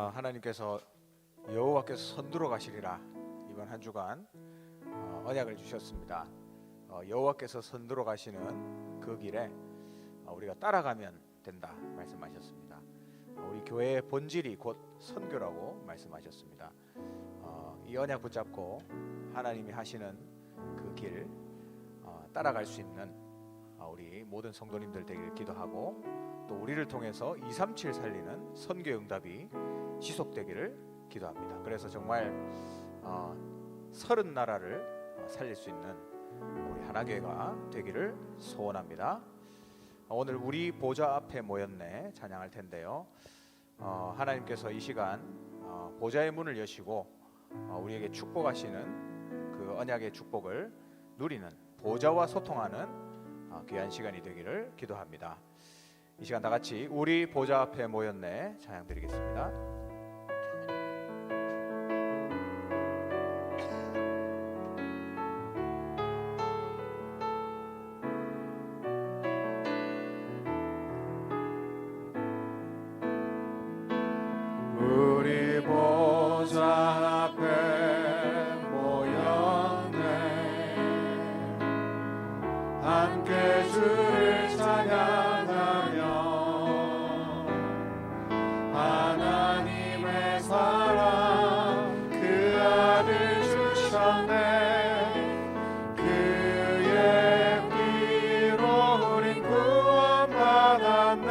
하나님께서 여호와께서 선두로 가시리라. 이번 한 주간 언약을 주셨습니다. 여호와께서 선두로 가시는 그 길에 우리가 따라가면 된다 말씀하셨습니다. 우리 교회의 본질이 곧 선교라고 말씀하셨습니다. 이 언약 붙잡고 하나님이 하시는 그 길 따라갈 수 있는 우리 모든 성도님들 되길 기도하고, 또 우리를 통해서 237 살리는 선교 응답이 지속되기를 기도합니다. 그래서 정말 30나라를 살릴 수 있는 우리 하나교회가 되기를 소원합니다. 오늘 우리 보좌 앞에 모였네 찬양할 텐데요. 하나님께서 이 시간 보좌의 문을 여시고 우리에게 축복하시는 그 언약의 축복을 누리는, 보좌와 소통하는 귀한 시간이 되기를 기도합니다. 이 시간 다 같이 우리 보좌 앞에 모였네 찬양 드리겠습니다. 우리 보좌 앞에 모였네, 함께 주를 찬양하며 하나님의 사랑 그 아들 주셨네. 그의 피로 우린 구원받았네.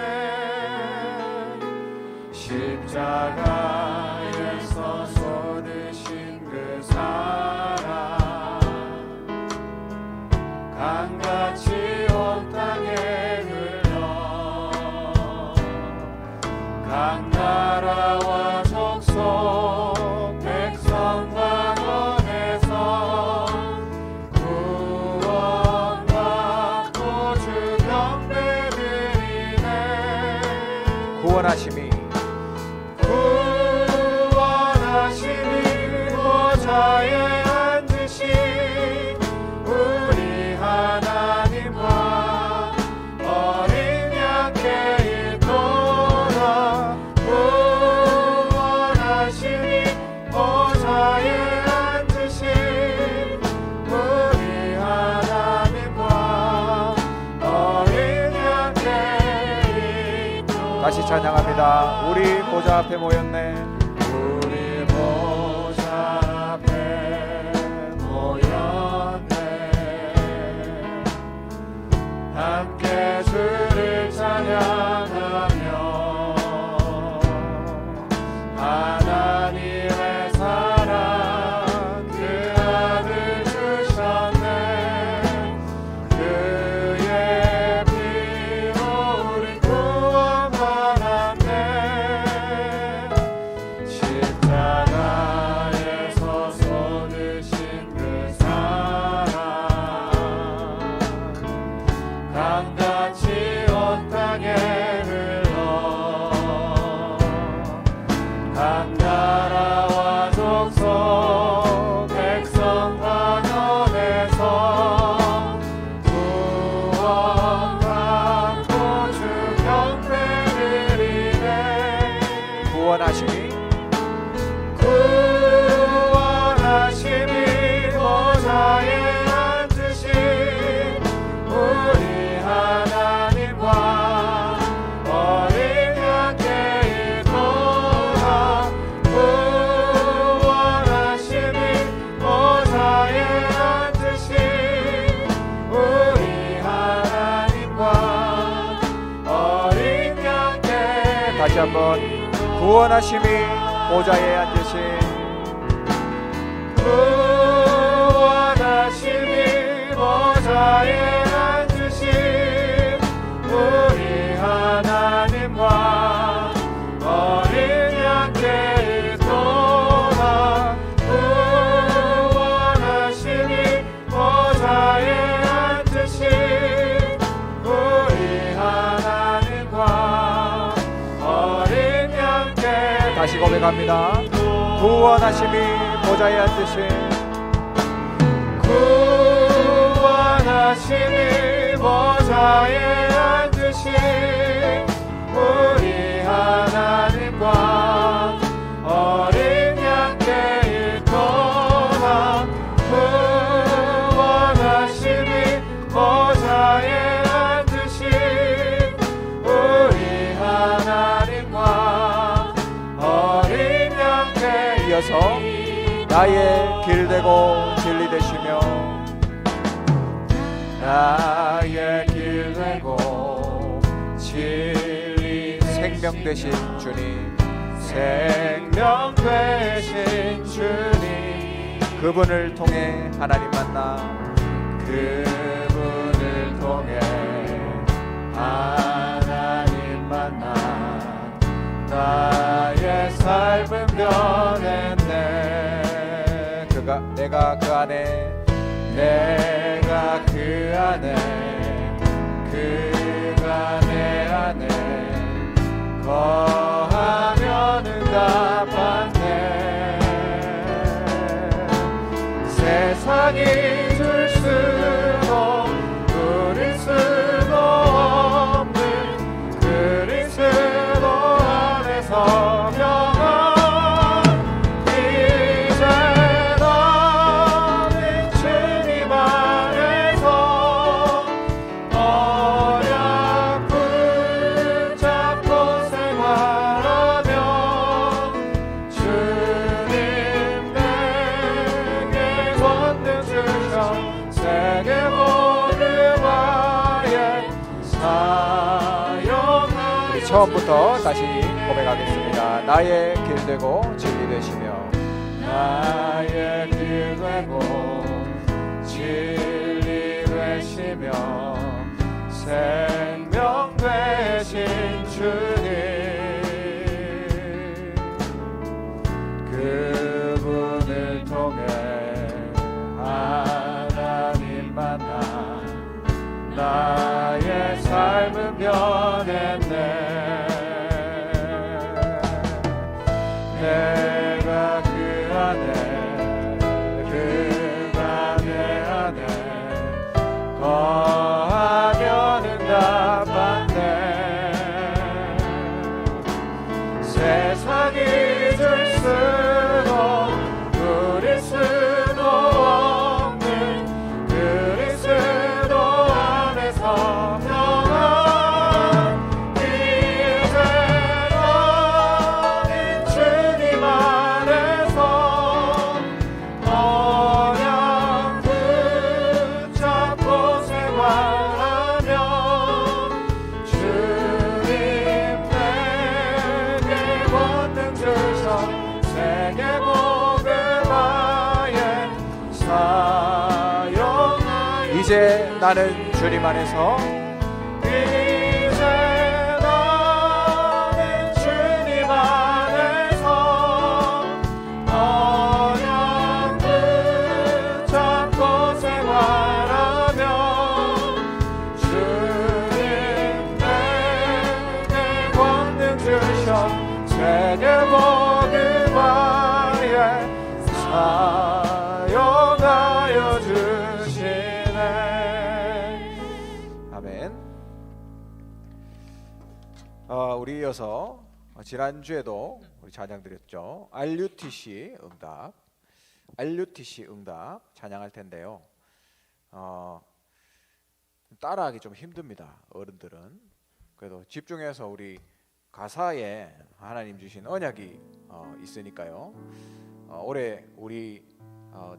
십자가에서 쏟으신 그 사랑 강같이 온 땅에 흘러 각 나라와 족속 백성과 언에서 구원받고 주 경배 드리네. 구원하심이 보좌에 앉으신 우리 하나님과 어린 양께 있도다. 구원하시니 보좌에 앉으신 우리 하나님과 어린 양께 있도다. 다시 찬양합니다. 우리 보좌 앞에 모였네. 우리 보좌 앞에 모였네, 함께 주를 찬양하며 하나님의 사랑 그 아들 주셨네. 그의 피로 우리 구원받았네. 십자가에서 쏟으신 그 사랑 강같이 온 땅에 흘러 각 나라와 족속 백성과 언에서 구원받고 주 경배 드리네. 구원하심이 구원하심이 보좌에 앉으신 우리 하나님과 어린 양께 있도다. 구원하심이 보좌에 앉으신 우리 하나님과 어린 양께 다시 한번 구원하심이 보좌에 앉으신 구원하심이 보좌에 앉으신 우리 하나님과 어린 양께 있도다. 구원하심이 보좌에 앉으신 우리 하나님과 어린 양께 다시 고백합니다. 구원하심이 보좌에 앉으신 구원하심이 보좌에 앉으신 우리 하나님과 이어서 나의 길 되고 진리 되시며 나의 길 되고 진리 생명 되신 주님, 생명 되신 주님, 그분을 통해 하나님 만나 그분을 통해 하나님 만나 나의 삶은 변했네. 내가 그 안에 내가 그 안에 그가 내 안에 거하면 응답받네. 세상이 줄 수도 누릴 수도 없는 그리스도 안에서 평안. 이제 나는 주님 안에서 어렵 붙잡고 생활하며 주님 내게 권능 주셔 세계 복음화에 사용하여. 우리 처음부터 다시 고백하겠습니다. 나의 길 되고 진리 되시며 나의 길 되고 진리 되시며 생명 되신 주님, 그분을 통해 하나님 만나 나의 삶은 변했네. 내가 그 안에 그가 내 안에 거하면 응답받네. 세상이 줄 수도 누릴 수도 없는 그리스도 안에서 평안. 이제 나는 주님 안에서 언약 붙잡고 생활하며 주님 내게 권능 주셔 세계 복음화에 사용하여. 이제 나는 주님 안에서 이제 나는 주님 안에서 언약 붙잡고 생활하며 주님 내게 권능 주셔 세계 복음화에 사용하여 주시네. 아멘. 우리 이어서 지난주에도 우리 찬양 드렸죠. RUTC 응답, RUTC 응답 찬양할 텐데요. 따라하기 좀 힘듭니다. 어른들은. 그래도 집중해서 우리 가사에 하나님 주신 언약이 있으니까요. 올해 우리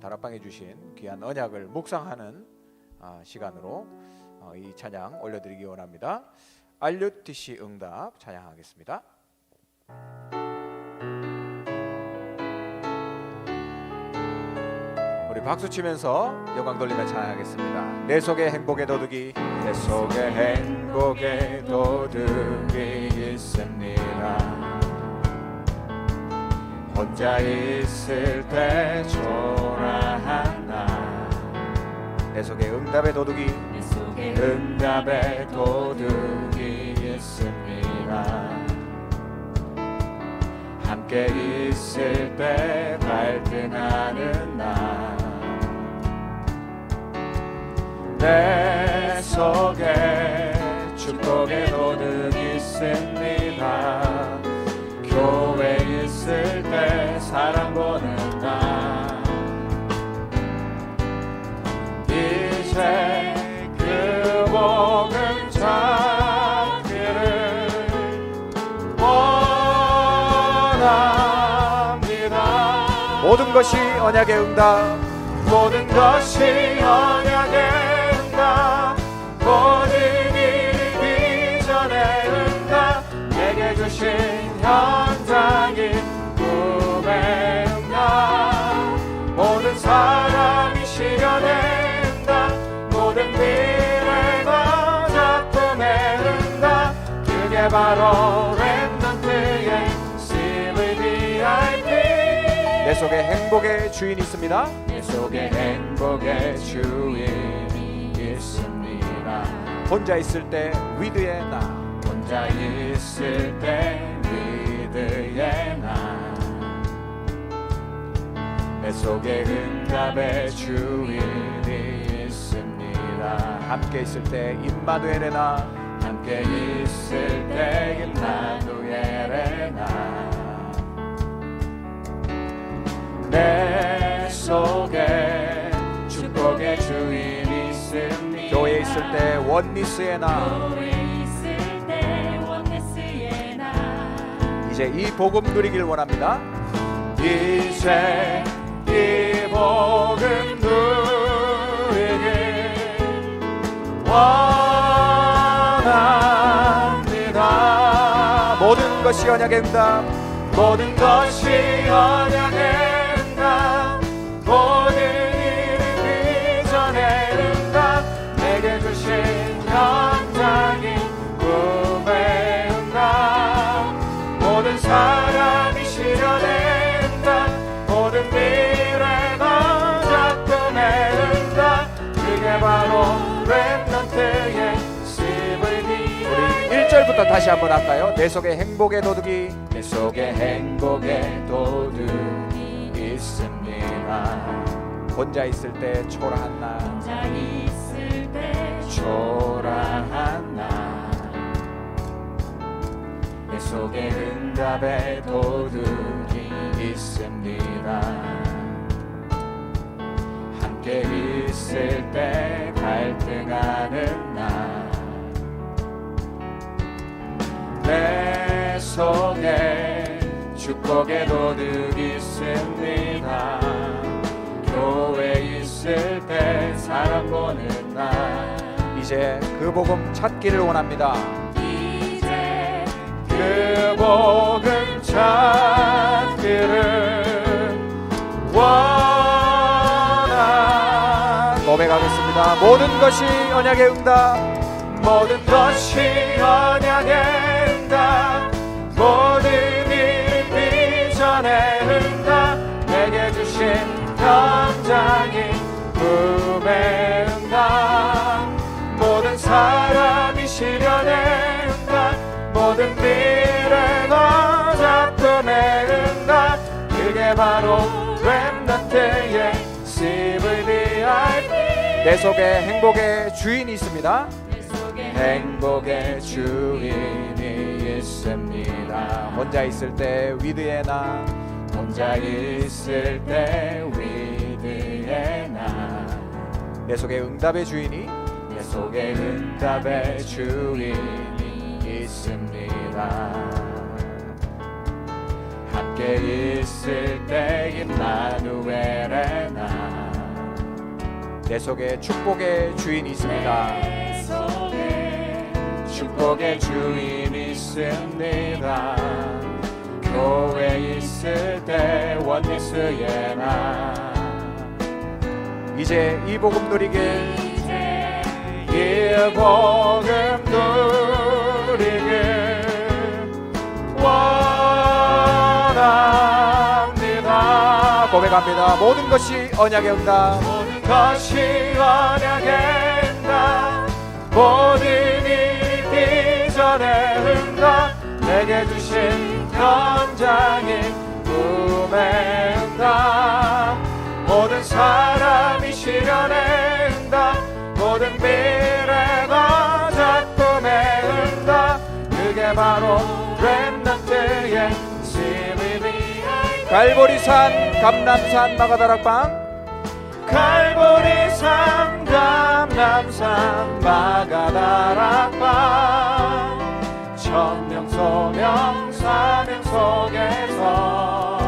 다락방에 주신 귀한 언약을 묵상하는 시간으로 이 찬양 올려드리기 원합니다. RUTC 응답 찬양하겠습니다. 우리 박수 치면서 영광 돌리며 찬양하겠습니다. 내 속에 행복의 도둑이, 내 속에 행복의 도둑이 있습니다. 혼자 있을 때 초라한 나, 내 속에 응답의 도둑이, 응답의 도둑이 있습니다. 함께 있을 때 발끈하는 나, 내 속에 축복의 도둑이 있습니다. 교회 있을 때 사랑 보는 나, 이제 그 복음 찾기를 원합니다. 모든 것이 언약의 응답, 모든 것이 언약의 응답, 모든 일이 비전의 응답, 내게 주신 현장인 꿈의 응답, 모든 사람이 실현의 응답, 모든 미래가 작품의 응답, 그게 바로 렘넌트의 CVDIP. 내 속에 행복의 주인이 있습니다. 내 속에 행복의 주인이 있습니다. 혼자 있을 때 위드의 나, 혼자 있을 때 위드의 나, 내 속에 응답의 주인이 있습니다. 함께 있을 때 임마누엘의 나, 함께 있을 때 임마누엘의 나, 내 속에 축복의 주인이 있습니다. 교회에 있을 때 원리스의 나, 이제 이 복음 누리길 원합니다. 이제 이 복음 누리길 원합니다. 모든 것이 언약의 응답, 모든 것이 언약의 응답, 모든 일이 비전의 응답, 내게 주신 현장인 꿈의 응답, 모든 사람이 실현의 응답, 모든 미래가 작품의 응답, 그게 바로 렘넌트의 CVD. 우리 1절부터 다시 한번 할까요? 내 속에 행복의 도둑이, 내 속에 행복의 도둑이 있습니다. 혼자 있을 때 초라한 나, 혼자 있을 때 초라한 나, 내 속에 응답의 도둑이 있습니다. 함께 있을 때 갈등하는 나, 내 속에 축복의 도둑이 있습니다. 교회 있을 때 사람 보는 나, 이제 그 복음 찾기를 원합니다. 이제 그 복음 찾기를 원합니다. 고백하겠습니다. 모든 것이 언약의 응답, 모든 것이 언약의 응답, 모든 일이 비전의 응답, 내게 주신 현장인 꿈의 응답, 모든 사람이 실현의 응답, 모든 미래가 작품의 응답, 그게 바로 렘넌트의 CVDIP. 내 속에 행복의 주인이 있습니다. 내 속에 행복의 주인이 있습니다. 혼자 있을 때 위드의 나, 혼자 있을 때 위드의 나, 내 속에 응답의 주인이, 내 속에 응답의 주인이 있습니다. 함께 있을 때 임마누엘의 나, 내 속에 축복의 주인이 있습니다. 내 속에 축복의 주인이 있습니다. 교회 있을 때 원리스의 나, 이제 이 복음 누리길, 이제 이 복음 누리길 원합니다. 고백합니다. 모든 것이 언약의 응답, 모든 것이 언약의 응답, 모든 일이 비전의 응답, 내게 주신 현장인 꿈의 응답, 모든 사람이 실현의 응답, 모든 미래가 작품의 응답, 그게 바로 렘넌트의 CVDIP. 갈보리산, 감람산, 마가다락방, 갈보리산, 감람산, 마가다락방, 천명 소명 사명 속에서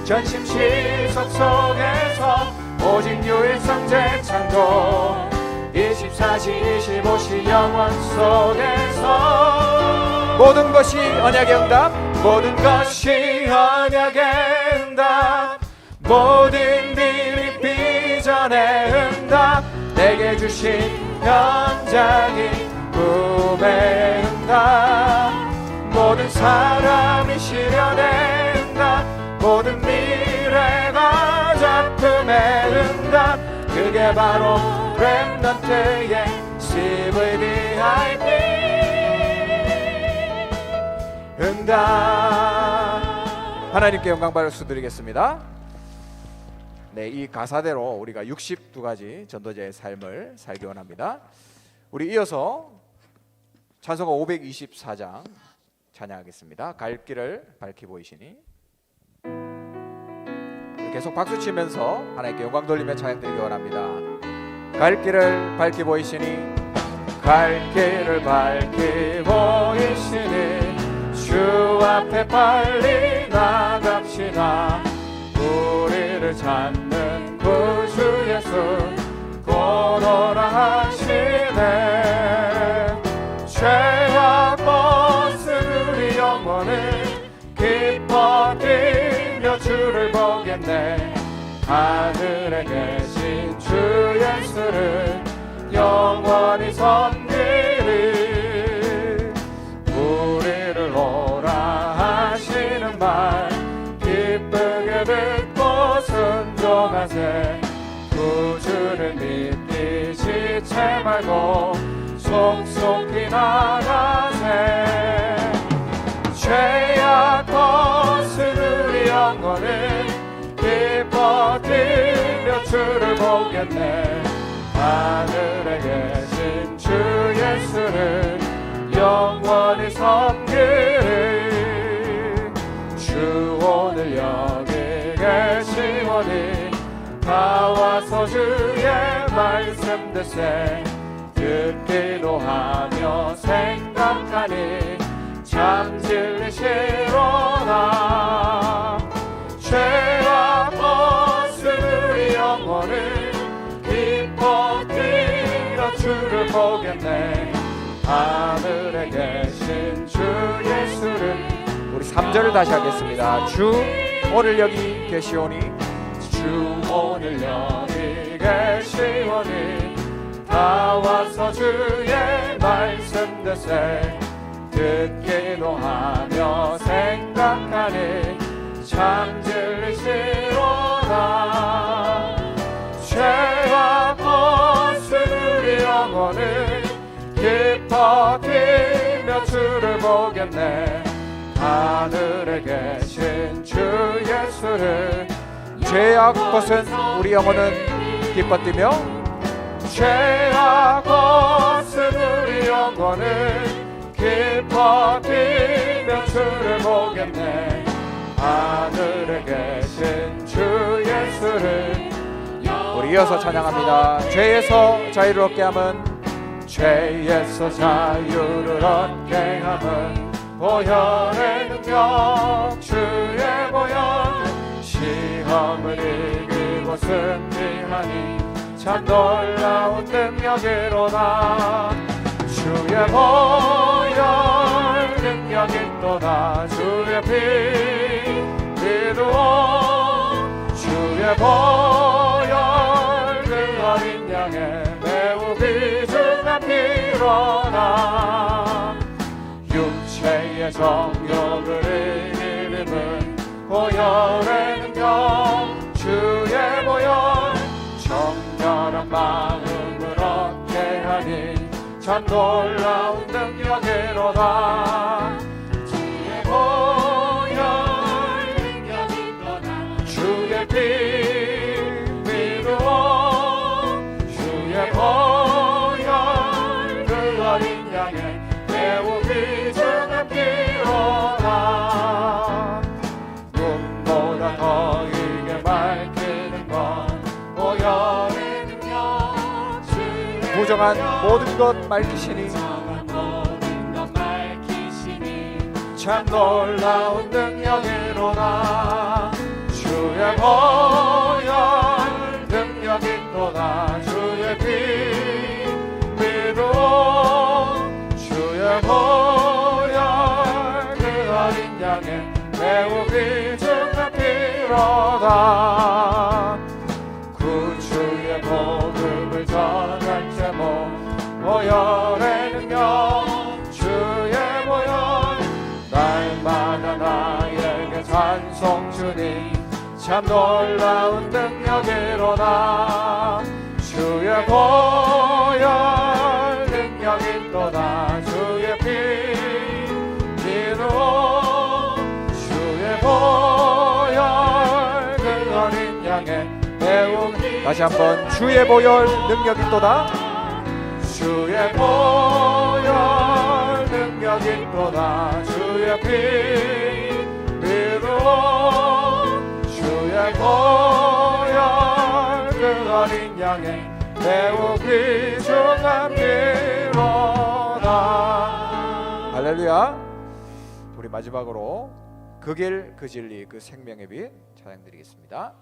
전심 시속 속에서 오직 유일성제 창조 24시 25시 영원 속에서 모든 것이 언약의 응답, 모든 것이 언약의 응답, 모든 일이 비전의 응답, 내게 주신 현장이 꿈의 응답, 모든 사람이 시련의 응답, 모든 미래가 작품의 응답, 그게 바로 렘넌트의 CVDIP 응답. 하나님께 영광 받을수드리겠습니다. 네, 이 가사대로 우리가 62가지 전도자의 삶을 살기 원합니다. 우리 이어서 찬송가 524장 찬양하겠습니다. 갈 길을 밝히 보이시니. 계속 박수 치면서 하나님께 영광 돌리며 찬양드리기 원합니다. 갈 길을 밝히 보이시니, 갈 길을 밝히 보이시니 주 앞에 빨리 나갑시다. 우리를 찾는 구주 예수 곧 오라 하시네. 죄와 벗은 우리 영혼을 기뻐 뛰며 주를 보겠네. 하늘에 계신 주 예수를 영원히 섬기리. 우리를 오라 하시는 말 기쁘게 듣고 순종하세. 구주를 믿기 지체 말고 속속히 나가세. 죄악 벗은 우리 영혼을 기뻐 뛰며 주를 보겠네. 하늘에 계신 주 예수를 영원히 섬기리. 주 오늘 여기 계시오니 다 와서 주의 말씀 듣세. 듣기도 하며 생각하니 참 진리시로다. 죄와 벗은 우리 영혼을 기뻐 뛰며 주를 보겠네. 하늘에 계신 주 예수를. 우리 3절을 다시 하겠습니다. 주 오늘 여기 계시오니, 주 오늘 여기 계시오니 다 와서 주의 말씀 듣세. 듣기도 하며 생각하니 참 진리시로다. 죄와 벗은 우리 영혼을 기뻐 뛰며 주를 보겠네. 하늘에 계신 주 예수를. 죄악 벗은 우리 영혼은 기뻐 뛰며, 죄악 벗은 우리 영혼을 기뻐 뛰며 주를 보겠네. 하늘에 계신 주 예수를. 우리 이어서 찬양합니다. 죄에서 자유를 얻게 함은, 죄에서 자유를 얻게 함은 보혈의 능력, 주의 보혈. 시험을 이기고 승리하니 참 놀라운 능력이로다. 주의 보혈 능력이 또다. 주의 피 믿으오. 주의 보혈 그 어린 양의 매우 귀중한 피로다. 육체의 정욕을 이기림은 보혈의 능력, 주의 보혈. 정결한 마음을 얻게 하니 참 놀라운 능력이로다. 주의 보혈 능력이 떠나. 주의 피 믿으오. 주의 보혈 그 어린 양의 매우 귀중한 피로다. 눈보다 더 이게 밝히는 건 보혈의 능력. 부정한 모든 것 맑히시니, 참 놀라운 능력이로다. 주 주의 보혈 능력 있도다 주의 피 믿어 주의 보혈 그 어린 양의 매우 귀중한 피로다 구주의 복음을 전할 제목 보혈의 능력 주의 보혈 날마다 나에게 찬송 주님 참 놀라운 능력이로다 주의 보혈 능력 있도다 주의 피 기도 주의 보혈 그 어린 양의 매우 다시 한번 주의 보혈 능력 있도다 주의 보혈 능력 있도다 주의 피 믿어 주의 보혈 그 어린 양의 매우 귀중한 피로다 할렐루야. 우리 마지막으로 그 길 그 진리 그 생명의 빛 찬양드리겠습니다.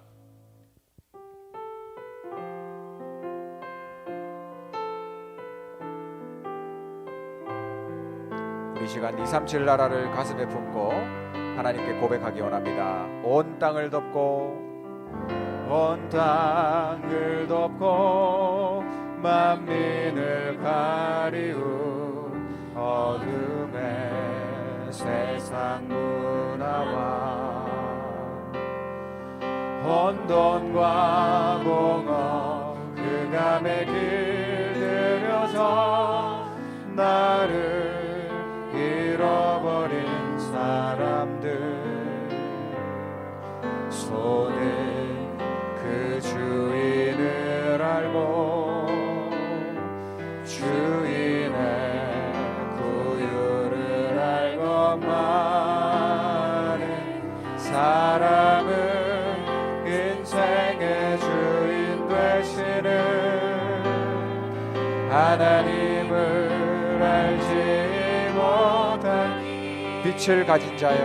이 시간 237 나라를 가슴에 품고 하나님께 고백하기 원합니다. 온 땅을 덮고 온 땅을 덮고 만민을 가리운 어둠의 세상 문화와 혼돈과 공허 흑암의 길들여져 나를 잃어버린 사람들 손은 그 주인을 알고 주인의 구유를 알고 많은 사람은 인생의 주인 되시는 하나님을 알지 빛을 가진 자여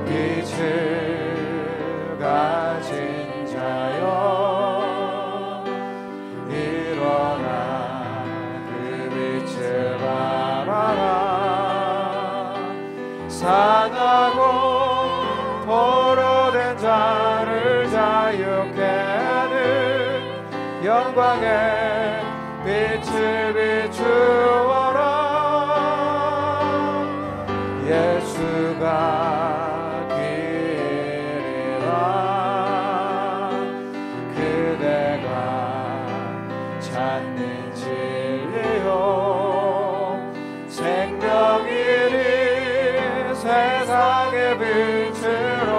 빛을 가진 자여 일어나 그 빛을 바라라 상하고 포로된 자를 자유케 하는 영광의 빛을 비추어라 예수가 길이라 그대가 찾는 진리요 생명이니 세상의 빛으로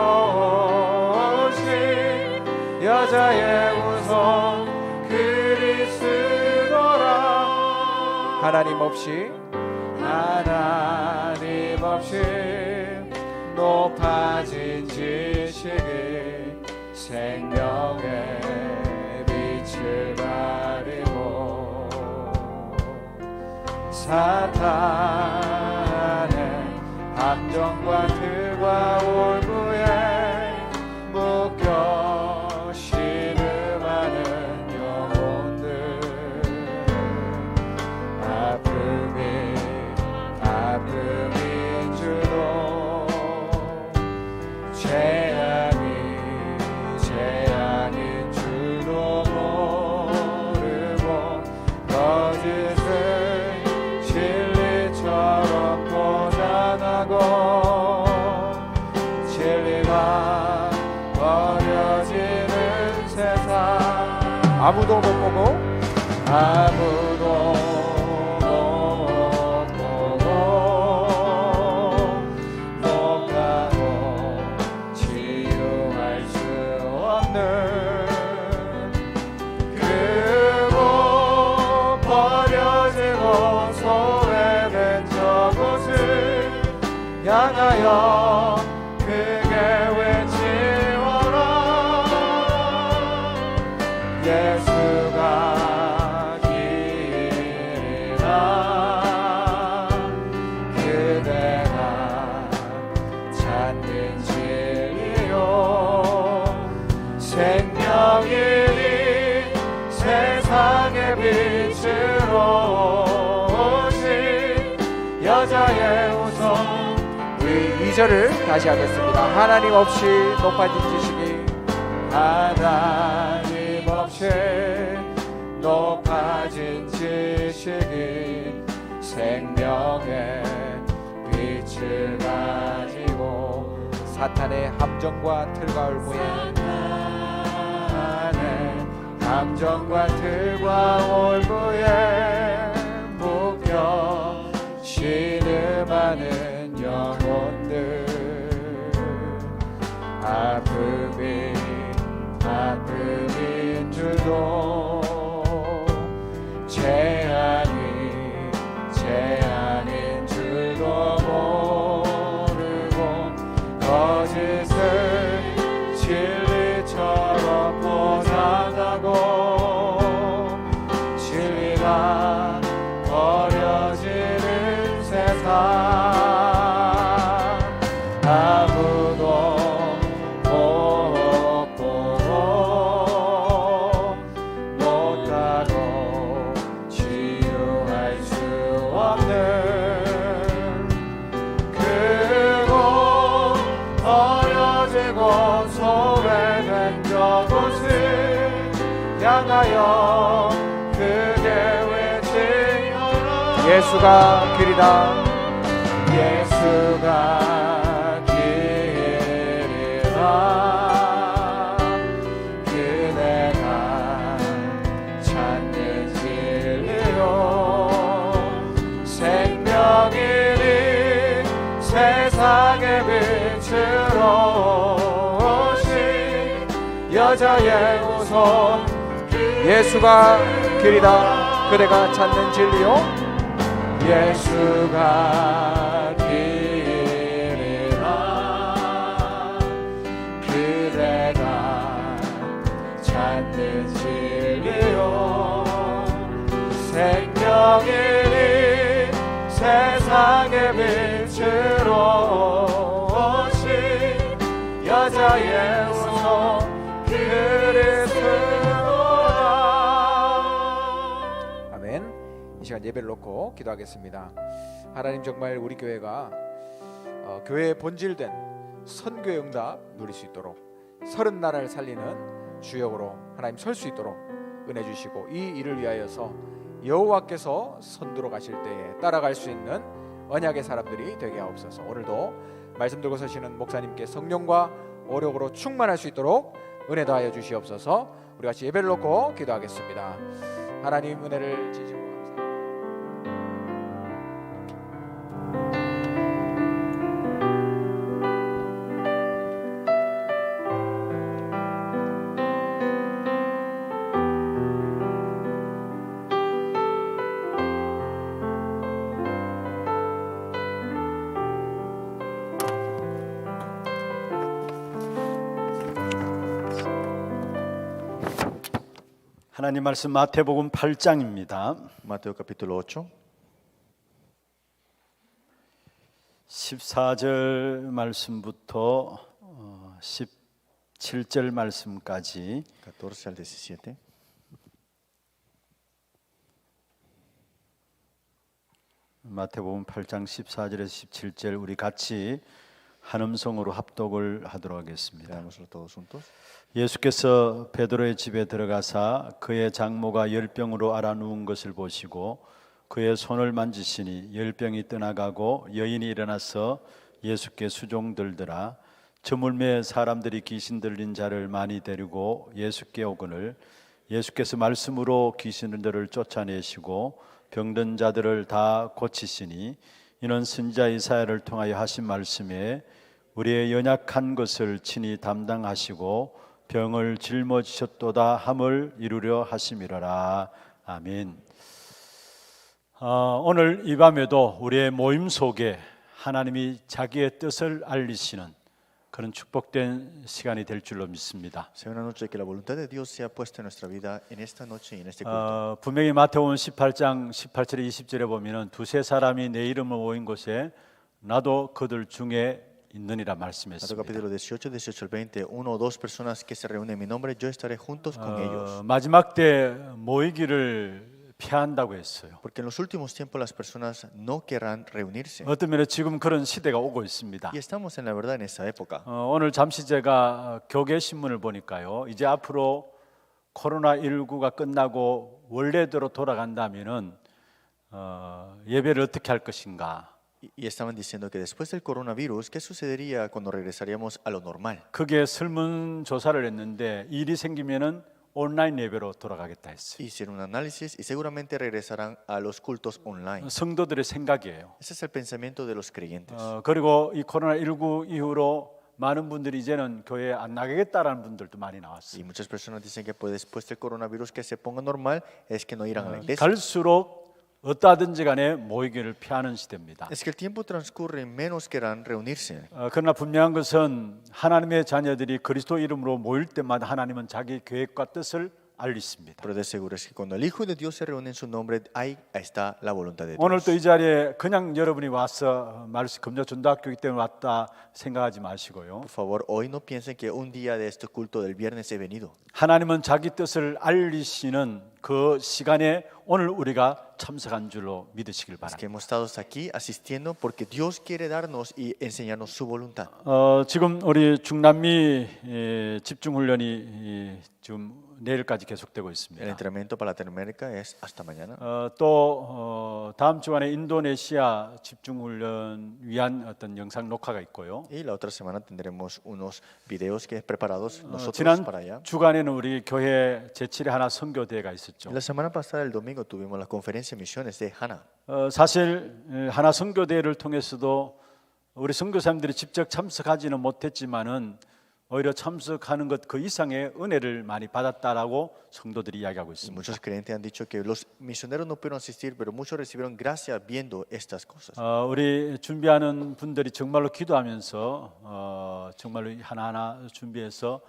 오신 여자의 후손 그리스도라 하나님 없이 높아진 지식이 생명의 빛을 가리고 사탄의 함정과 들과 올무에 묶여 신음하는 영혼들 아픔인 줄도 재앙인 줄도 모르고 거짓을 진리처럼 포장하고 진리가 버려지는 세상 아무도 못 보고 아무도 향하여 크게 외치어라 예수가 길이라 그대가 찾는 진리요 빛으로 오신 여자의 후손. 우리 2절을 다시 하겠습니다. 하나님 없이 높아진 지식이 하나님 없이 높아진 지식이 생명의 빛을 가지고 사탄의 함정과 틀과 울무에 안에 함정과 틀과 올무에 묶여 신음하는 영혼들 아픔인 줄도 재앙인 줄도 모르고 거짓을 진리처럼 포장하고 진리가 버려지는 세상 아무도 못 보고 못하고 치유할 수 없는 크고 어려지고 소외된 저곳을 향하여 크게 외치어라. 예수가 길이다. 예수가 길이라 그대가 찾는 진리요 생명이니 세상의 빛으로 오신 여자의 후손 예수가 길이다. 그대가 찾는 진리요. 예수가 길이라 그대가 찾는 진리요 생명이니 세상의 빛으로 오신 여자의 후손 그리스도라. 아멘. 이 시간 예배를 놓고 기도하겠습니다. 하나님, 정말 우리 교회가 교회의 본질된 선교의 응답 누릴 수 있도록 30나라를 살리는 주역으로 하나님 설 수 있도록 은혜 주시고, 이 일을 위하여서 여호와께서 선두로 가실 때에 따라갈 수 있는 언약의 사람들이 되게 하옵소서. 오늘도 말씀 들고 서시는 목사님께 성령과 오력으로 충만할 수 있도록 은혜 더하여 주시옵소서. 우리 같이 예배를 놓고 기도하겠습니다. 하나님, 은혜를 진심으로 감사합니다. 하나님 말씀 마태복음 8장입니다. Mateo capítulo 8, 14절 말씀부터 17절 말씀까지 14 al 17. 마태복음 8장 14절에서 17절 우리 같이 한 음성으로 합독을 하도록 하겠습니다. Leámoslo todos juntos. 예수께서 베드로의 집에 들어가사 그의 장모가 열병으로 앓아 누운 것을 보시고 그의 손을 만지시니 열병이 떠나가고 여인이 일어나서 예수께 수종들더라. 저물매 사람들이 귀신 들린 자를 많이 데리고 예수께 오거늘 예수께서 말씀으로 귀신들을 쫓아내시고 병든 자들을 다 고치시니 이는 선지자 이사야를 통하여 하신 말씀에 우리의 연약한 것을 친히 담당하시고 병을 짊어지셨도다 함을 이루려 하심이로라. 아멘. 오늘 이 밤에도 우리의 모임 속에 하나님이 자기의 뜻을 알리시는 그런 축복된 시간이 될 줄로 믿습니다. Sea una noche que la voluntad de Dios sea puesta en nuestra vida en esta noche y en este culto. 분명히 마태복음 18장 18절에 20절에 보면은 두세 사람이 내 이름을 모인 곳에 나도 그들 중에 있느니라 Mateo 말씀했습니다. capítulo 18, 18 al 20. Uno o dos personas que se reúnen en mi nombre, yo estaré juntos con ellos. 마지막 때 모이기를 피한다고 했어요. Porque en los últimos tiempos las personas no querrán reunirse. 어떤 면에 지금 그런 시대가 오고 있습니다. Y estamos en la verdad en esa época. 오늘 잠시 제가 교계 신문을 보니까요. 이제 앞으로 코로나19가 끝나고 원래대로 돌아간다면은 예배를 어떻게 할 것인가? Y estaban diciendo que después del coronavirus, ¿qué sucedería cuando regresaríamos a lo normal? 그게 설문조사를 했는데 일이 생기면은 온라인 예배로 돌아가겠다 했어요. Hicieron un análisis y seguramente regresarán a los cultos online. 성도들의 생각이에요. Ese es el pensamiento de los creyentes. 그리고 이 코로나19 이후로 많은 분들이 이제는 교회에 안 나가겠다라는 분들도 많이 Y 나왔어요. muchas personas dicen que pues, después del coronavirus que se ponga normal es que no irán a la iglesia. 갈수록 어떠하든지 간에 모이기를 피하는 시대입니다. Es que el tiempo transcurre y menos querrán reunirse. 그러나 분명한 것은 하나님의 자녀들이 그리스도 이름으로 모일 때마다 하나님은 자기 계획과 뜻을 알리십니다. Pero de seguro es que cuando el Hijo de Dios se reúne en su nombre, ahí está la voluntad de 오늘 Dios. 또 이 자리에 그냥 여러분이 와서 말씀 금요 전도학교이기 때문에 왔다 생각하지 마시고요. Por favor, hoy no piensen que un día de este culto del viernes he venido. 하나님은 자기 뜻을 알리시는 그 시간에 오늘 우리가 참석한 줄로 믿으시길 Es 바랍니다. que hemos estado aquí asistiendo porque Dios quiere darnos y enseñarnos su voluntad. 지금 우리 중남미 집중훈련이 지금 내일까지 계속되고 El 있습니다. entrenamiento para Latinoamérica es hasta mañana. 또 다음 주간에 인도네시아 집중훈련 위한 어떤 영상 녹화가 있고요. Y la otra semana tendremos unos videos que preparados nosotros 지난 para allá. 주간에는 우리 교회 제7회 하나 선교대회가 있었죠. La semana pasada, el domingo, tuvimos la conferencia de misiones de Hannah. 사실 하나 선교대회를 통해서도 우리 선교사님들이 직접 참석하지는 못했지만은 오히려 참석하는 것 그 이상의 은혜를 많이 받았다라고 성도들이 이야기하고 Y 있습니다. muchos creyentes han dicho que los misioneros no pudieron asistir, pero muchos recibieron gracia viendo estas cosas. 우리 준비하는 분들이 정말로 기도하면서 정말로 하나하나 준비해서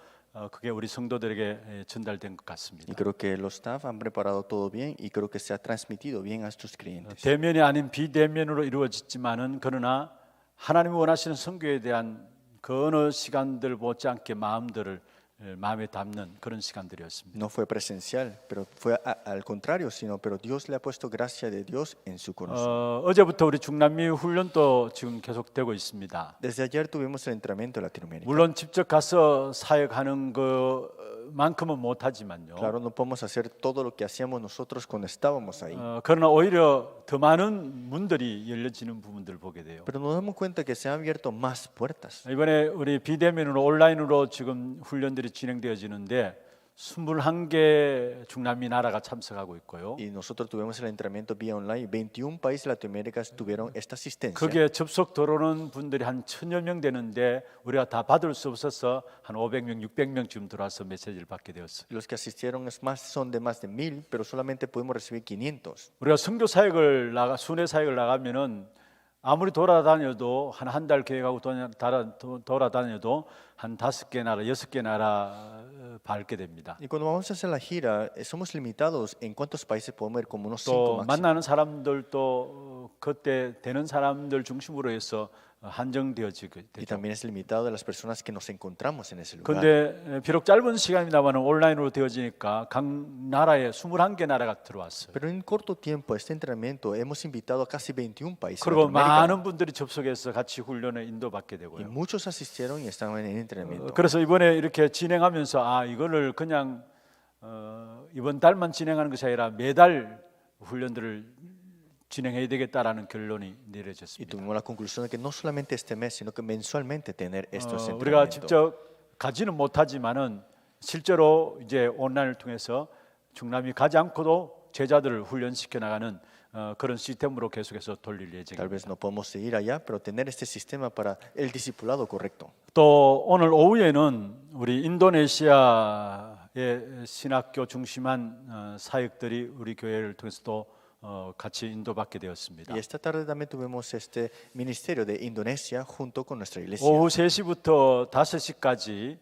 그게 우리 성도들에게 전달된 것 Y 같습니다. creo que los staff han preparado todo bien y creo que se ha transmitido bien a estos creyentes. 대면이 아닌 비대면으로 이루어졌지만은 그러나 하나님이 원하시는 선교에 대한 그 어느 시간들 못지않게 마음에 담는 그런 시간들이었습니다. No fue presencial, pero fue al contrario, pero Dios le ha puesto gracia de Dios en su corazón. 어제부터 우리 중남미 훈련도 지금 계속되고 있습니다. Desde ayer tuvimos el entrenamiento de Latinoamérica. 물론 직접 가서 사역하는 것만큼은 못하지만요. Claro, no podemos hacer todo lo que hacíamos nosotros cuando estábamos ahí. 그러나 오히려 더 많은 문들이 열려지는 부분들을 보게 돼요. Pero nos damos cuenta que se han abierto más puertas. 이번에 우리 비대면으로 온라인으로 지금 훈련들이 진행되어지는데 21개 중남미 나라가 참석하고 있고요. Y nosotros tuvimos el entrenamiento vía online. 21 países de Latinoamérica tuvieron esta asistencia. 거기에 접속 들어오는 분들이 한 1,000여 명 되는데 우리가 다 받을 수 없어서 한 500명, 600명 지금 들어와서 메시지를 받게 되었어요. Los que asistieron son de más de 1000, pero solamente pudimos recibir 500. 우리가 선교 사역을 순회 사역을 나가면은 아무리 돌아다녀도 한 달 계획하고 돌아다녀도 한 5개 나라, 6개 나라 밟게 됩니다. Y cuando vamos a hacer la gira, somos limitados en cuántos países podemos ir, como unos 5 또 máximo. 만나는 사람들도 그때 되는 사람들 중심으로 해서 한정되어지게 Y 되죠. también es limitado de las personas que nos encontramos en ese lugar. 그런데 비록 짧은 시간입니다만 온라인으로 되어지니까 각 나라에 21개 나라가 들어왔어요. Pero en corto tiempo, este entrenamiento, hemos invitado a casi 21 países. de 그리고 Latinoamérica. 많은 분들이 접속해서 같이 훈련에 인도받게 Y 되고요. muchos asistieron y estaban en entrenamiento. 그래서 이번에 이렇게 진행하면서 이거를 그냥 이번 달만 진행하는 것이 아니라 매달 훈련들을 진행해야 되겠다라는 결론이 Y 내려졌습니다. tuvimos la conclusión de que no solamente este mes, sino que mensualmente tener estos 우리가 entrenamientos. 직접 가지는 못하지만은 실제로 이제 온라인을 통해서 중남미 가지 않고도 제자들을 훈련시켜 나가는 그런 시스템으로 계속해서 돌릴 Tal 예정입니다. vez no podemos seguir allá, pero tener este sistema para el discipulado correcto. 또 오늘 오후에는 우리 인도네시아의 신학교 중심한 사역들이 우리 교회를 통해서 또 같이 인도받게 되었습니다. Y esta tarde también tuvimos este ministerio de Indonesia junto con nuestra iglesia. 오후 3시부터 5시까지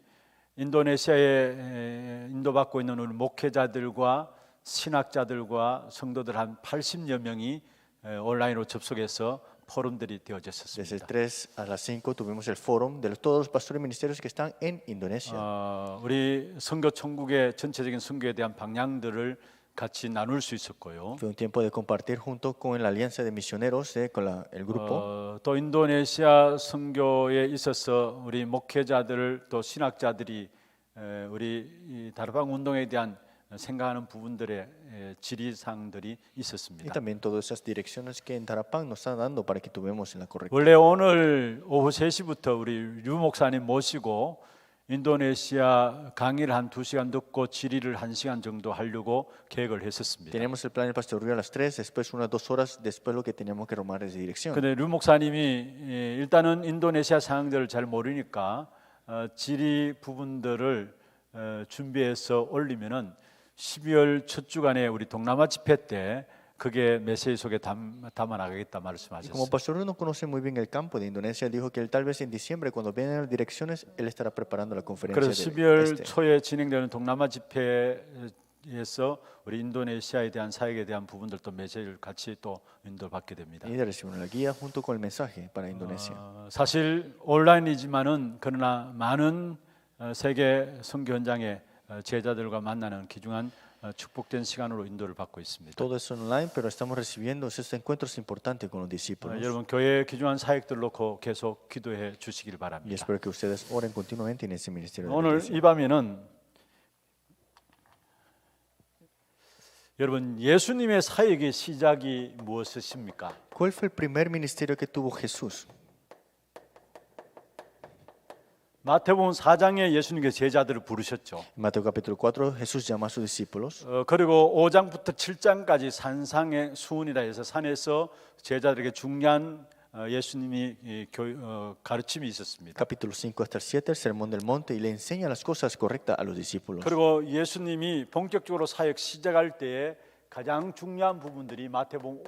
인도네시아에 인도받고 있는 우리 목회자들과 신학자들과 성도들 한 80여 명이 온라인으로 접속해서 포럼들이 Desde 되어졌습니다. 3 a las 5 tuvimos el foro de todos los pastores y ministerios que están en Indonesia. 우리 선교 천국의 전체적인 선교에 대한 방향들을 같이 나눌 수 있었고요. Fue un tiempo de compartir junto con la alianza de misioneros, el grupo. 또 인도네시아 선교에 있어서 우리 목회자들 또 신학자들이 우리 이 다르방 운동에 대한 생각하는 부분들의 지리상들이 Y 있었습니다. también todas esas direcciones que en Tarapán nos están dando para que tomemos en la correcta. 원래 오늘 오후 3시부터 우리 류 목사님 모시고 인도네시아 강의를 한 2시간 듣고 지리를 1시간 정도 하려고 계획을 했었습니다. Teníamos el plan del pastor Río a las 3, después unas 2 horas, después lo que teníamos que tomar es de dirección. 근데 류 목사님이 일단은 인도네시아 상황들을 잘 모르니까 지리 부분들을 준비해서 올리면은 12월 첫 주간에 우리 동남아 집회 때 그게 메시지 속에 담아 나가겠다 Y como 말씀하셨어요. pastor Río no conoce muy bien el campo de Indonesia, él dijo que él tal vez en diciembre, cuando vienen las direcciones, él estará preparando la conferencia 그래서 de 12월 초에 진행되는 동남아 집회에서 우리 인도네시아에 대한 사역에 대한 부분들도 메시지를 같이 또 인도받게 됩니다. Y de recibir la guía junto con el mensaje para Indonesia. 사실 온라인이지만은 그러나 많은 세계 선교 현장의 제자들과 만나는 귀중한 축복된 시간으로 인도를 받고 있습니다. Todo es online, pero estamos recibiendo estos encuentros importantes con los discípulos. 여러분 교회 귀중한 사역들 놓고 계속 기도해 주시길 Y 바랍니다. espero que ustedes oren continuamente en ese ministerio. De la 오늘 iglesia. 이 밤에는 여러분 예수님의 사역의 시작이 무엇이십니까? ¿Cuál fue el primer ministerio que tuvo Jesús? 마태복음 4장에 예수님께서 제자들을 부르셨죠. En Mateo capítulo 4, Jesús llama a sus discípulos. 그리고 5장부터 7장까지 산상의 수훈이라 해서 산에서 제자들에게 중요한 예수님이 가르침이 있었습니다. Capítulo 5 hasta el 7, el sermón del monte, y le enseña las cosas correctas a los discípulos. 그리고 예수님이 본격적으로 사역 시작할 때에 가장 중요한 부분들이 마태복음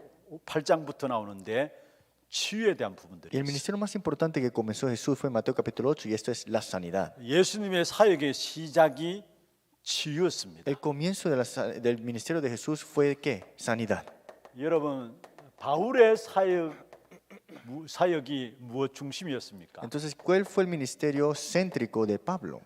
8장부터 나오는데 치유에 대한 부분들이 Y el 있어요. ministerio más importante que comenzó Jesús fue en Mateo capítulo 8, y esto es la sanidad. 예수님의 사역의 시작이 치유였습니다. El comienzo del ministerio de Jesús fue ¿qué? Sanidad. 여러분 바울의 사역이 무엇 중심이었습니까? Entonces, ¿cuál fue el ministerio céntrico de Pablo?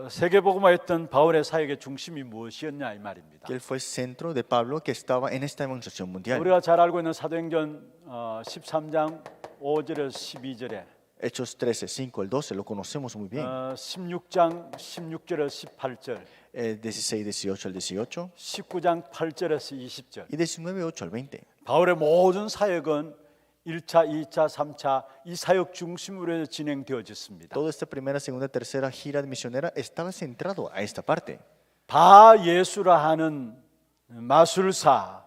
세계복음화했던 바울의 사역의 중심이 무엇이었냐 이 말입니다. Que él fue el centro de Pablo que estaba en esta evangelización mundial. 우리가 잘 알고 있는 사도행전 13장 5절에서 12절에 Hechos 13, 5 al 12, lo conocemos muy bien. 16장 16절에서 18절 16, 18 al 18 19장 8절에서 20절 y 19, 8 al 20. 바울의 모든 사역은 1차, 2차, 3차 이 사역 중심으로 진행되어졌습니다. Toda esta primera, segunda, tercera gira misionera estaba centrado a esta parte. 바 예수라 하는 마술사